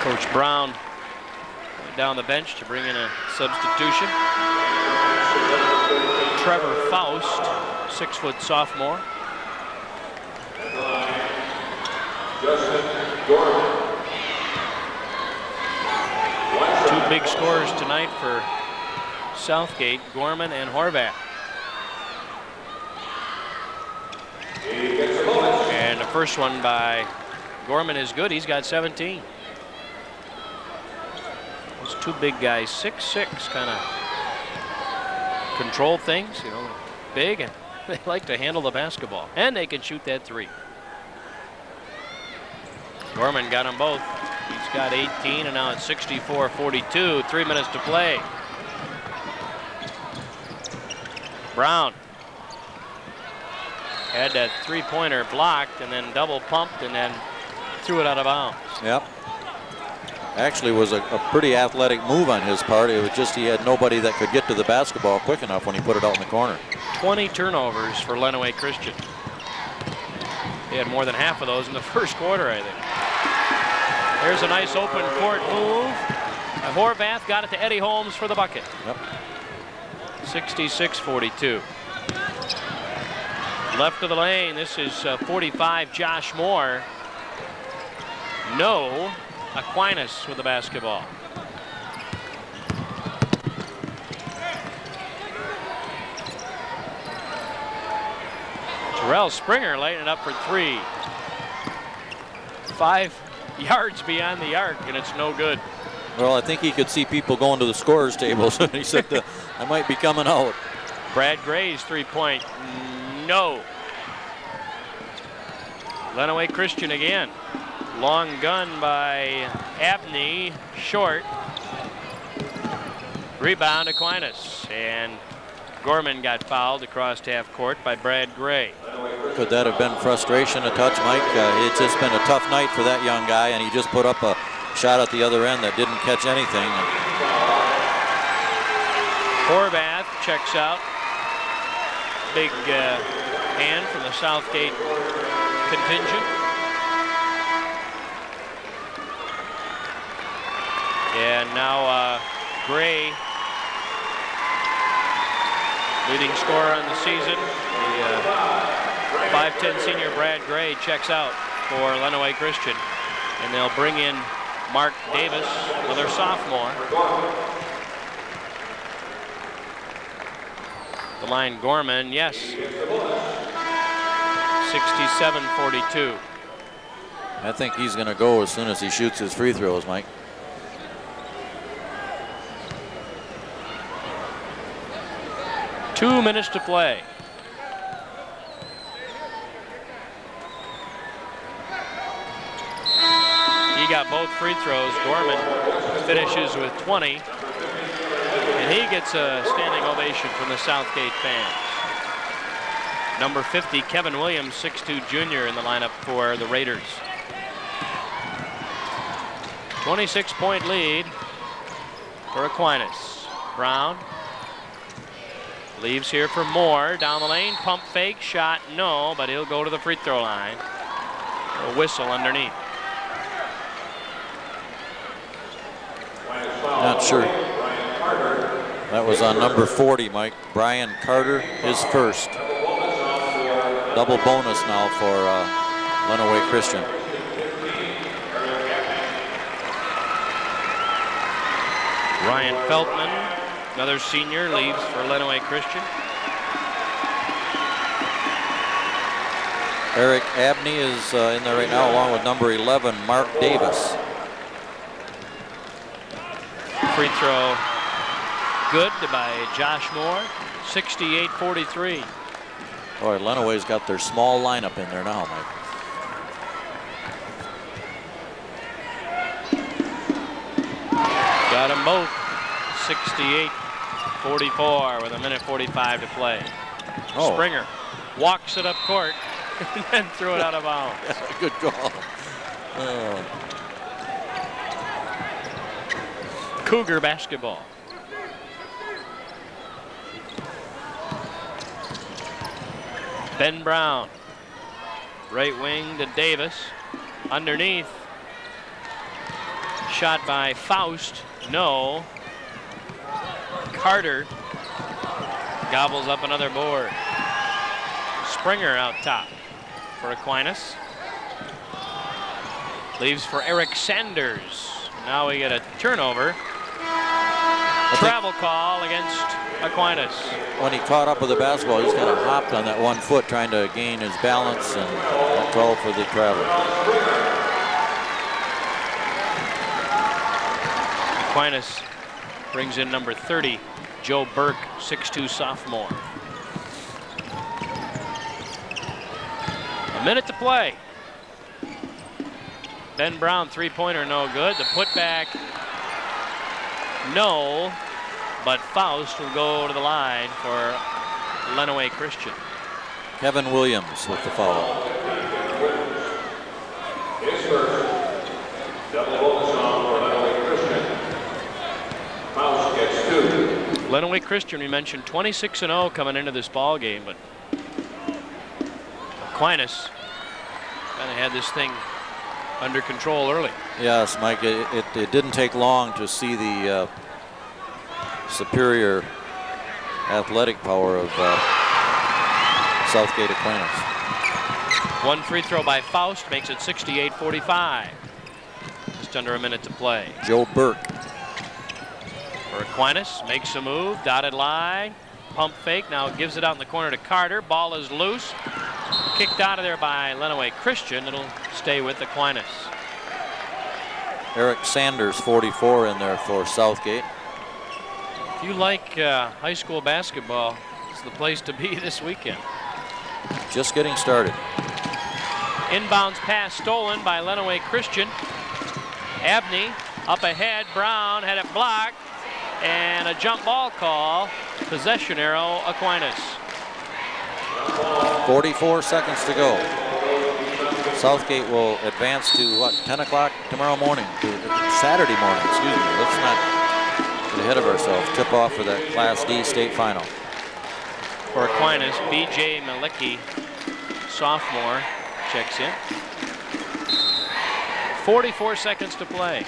Coach Brown went down the bench to bring in a substitution. Trevor Faust, 6-foot sophomore. Justin Gorman. Two big scorers tonight for Southgate, Gorman and Horvath. And the first one by Gorman is good. He's got 17. Those two big guys, 6'6", kind of control things, you know, big, and they like to handle the basketball. And they can shoot that three. Gorman got them both. He's got 18, and now it's 64-42. 3 minutes to play. Brown had that three-pointer blocked and then double pumped and then threw it out of bounds. Yep. Actually was a pretty athletic move on his part. It was just he had nobody that could get to the basketball quick enough when he put it out in the corner. 20 turnovers for Lenawee Christian. He had more than half of those in the first quarter, I think. There's a nice open court move. Horvath got it to Eddie Holmes for the bucket. Yep. 66-42. Left of the lane, this is 45, Josh Moore. No, Aquinas with the basketball. Terrell Springer lighting it up for three. 5 yards beyond the arc, and it's no good. Well, I think he could see people going to the scorer's tables. He said, I might be coming out. Brad Gray's three-point, no. Lenawee Christian again. Long gun by Abney, short. Rebound Aquinas, and Gorman got fouled across half court by Brad Gray. Could that have been frustration a touch, Mike? It's just been a tough night for that young guy, and he just put up a shot at the other end that didn't catch anything. Horvath checks out. Big hand from the Southgate contingent. And now Gray, leading scorer on the season. The 5'10" senior Brad Gray checks out for Lenawee Christian. And they'll bring in Mark Davis, another sophomore. The line Gorman, yes. 67-42. I think he's going to go as soon as he shoots his free throws, Mike. Two minutes to play. He got both free throws. Gorman finishes with 20. And he gets a standing ovation from the Southgate fans. Number 50, Kevin Williams, 6'2" junior in the lineup for the Raiders. 26-point lead for Aquinas. Brown leaves here for Moore. Down the lane, pump fake, shot, no, but he'll go to the free throw line. A whistle underneath. Not sure. That was on number 40, Mike. Brian Carter, his first. Double bonus now for Lenawee Christian. Ryan Feltman, another senior, leaves for Lenawee Christian. Eric Abney is in there right now, along with number 11, Mark Davis. Free throw good by Josh Moore, 68-43. Boy, Lenawee's got their small lineup in there now, Mike. Got them both. 68-44 with a minute 45 to play. Oh. Springer walks it up court and then threw it out of bounds. Good call. Oh. Cougar basketball. Ben Brown, right wing to Davis. Underneath, shot by Faust, no. Carter gobbles up another board. Springer out top for Aquinas. Leaves for Eric Sanders. Now we get a turnover. Travel call against Aquinas. When he caught up with the basketball, he just kind of hopped on that 1 foot trying to gain his balance, and that call for the travel. Aquinas brings in number 30, Joe Burke, 6'2" sophomore. A minute to play. Ben Brown, three-pointer, no good. The putback, no. But Faust will go to the line for Lenawee Christian. Kevin Williams with the foul. His first. Double bonus on for Lenawee Christian. Faust gets 2. Lenawee Christian, we mentioned 26-0 coming into this ball game, but Aquinas kind of had this thing under control early. Yes, Mike, it didn't take long to see the superior athletic power of Southgate Aquinas. One free throw by Faust makes it 68-45. Just under a minute to play. Joe Burke. For Aquinas, makes a move, dotted line, pump fake, now gives it out in the corner to Carter. Ball is loose. Kicked out of there by Lenawee Christian. It'll stay with Aquinas. Eric Sanders, 44 in there for Southgate. If you like high school basketball, it's the place to be this weekend. Just getting started. Inbounds pass stolen by Lenawee Christian. Abney up ahead. Brown had it blocked. And a jump ball call. Possession arrow, Aquinas. 44 seconds to go. Southgate will advance to what, 10 o'clock tomorrow morning, Saturday morning, excuse me. Let's not get ahead of ourselves. Tip off for the Class D state final. For Aquinas, B.J. Malicki sophomore, checks in. 44 seconds to play.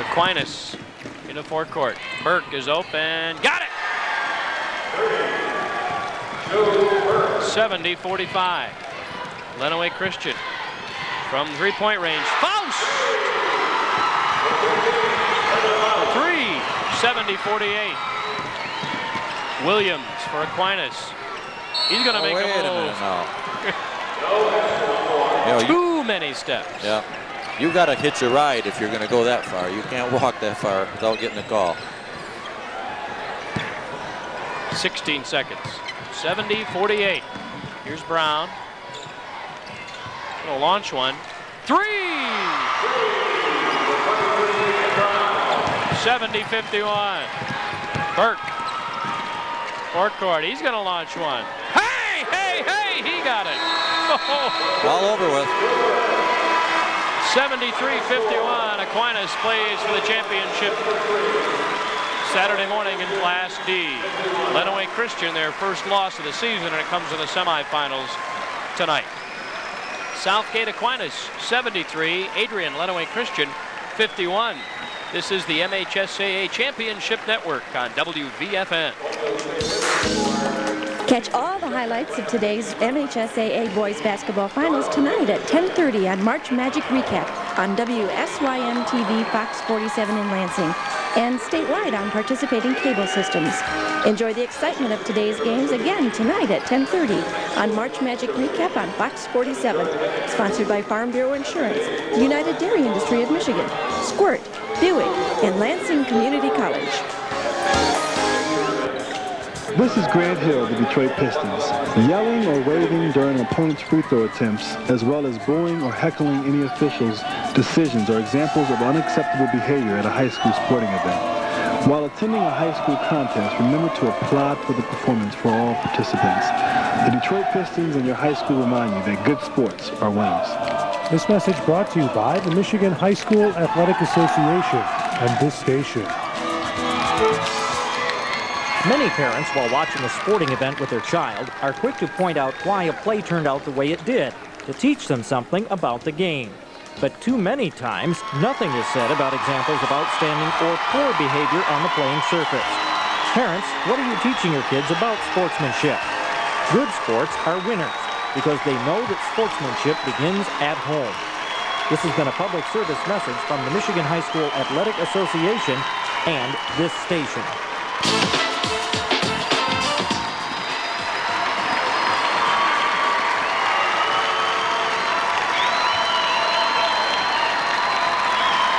Aquinas in the forecourt. Burke is open. Got it! 70-45. Lenawee Christian from three-point range. Faust! 3, 70-48. Williams for Aquinas. He's going to make a move. Too many steps. Yeah. You got to hitch a ride if you're going to go that far. You can't walk that far without getting a call. 16 seconds. 70-48. Here's Brown. Gonna launch one. 3! 70-51. Burke. Forecourt. He's gonna launch one. Hey, hey, hey! He got it. All over with. 73-51. Aquinas plays for the championship Saturday morning in Class D. Lenawee Christian, their first loss of the season, and it comes in the semifinals tonight. Southgate Aquinas, 73. Adrian Lenawee Christian, 51. This is the MHSAA Championship Network on WVFN. Catch all the highlights of today's MHSAA Boys Basketball Finals tonight at 10:30 on March Magic Recap on WSYM TV Fox 47 in Lansing and statewide on participating cable systems. Enjoy the excitement of today's games again tonight at 10:30 on March Magic Recap on Fox 47. Sponsored by Farm Bureau Insurance, the United Dairy Industry of Michigan, Squirt, Buick, and Lansing Community College. This is Grant Hill, the Detroit Pistons. Yelling or waving during opponents' free throw attempts, as well as booing or heckling any officials' decisions are examples of unacceptable behavior at a high school sporting event. While attending a high school contest, remember to applaud for the performance for all participants. The Detroit Pistons and your high school remind you that good sports are winners. This message brought to you by the Michigan High School Athletic Association and this station. Many parents, while watching a sporting event with their child, are quick to point out why a play turned out the way it did, to teach them something about the game. But too many times, nothing is said about examples of outstanding or poor behavior on the playing surface. Parents, what are you teaching your kids about sportsmanship? Good sports are winners because they know that sportsmanship begins at home. This has been a public service message from the Michigan High School Athletic Association and this station.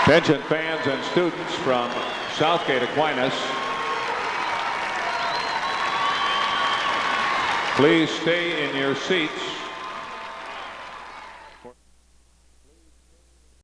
Attention fans and students from Southgate Aquinas. Please stay in your seats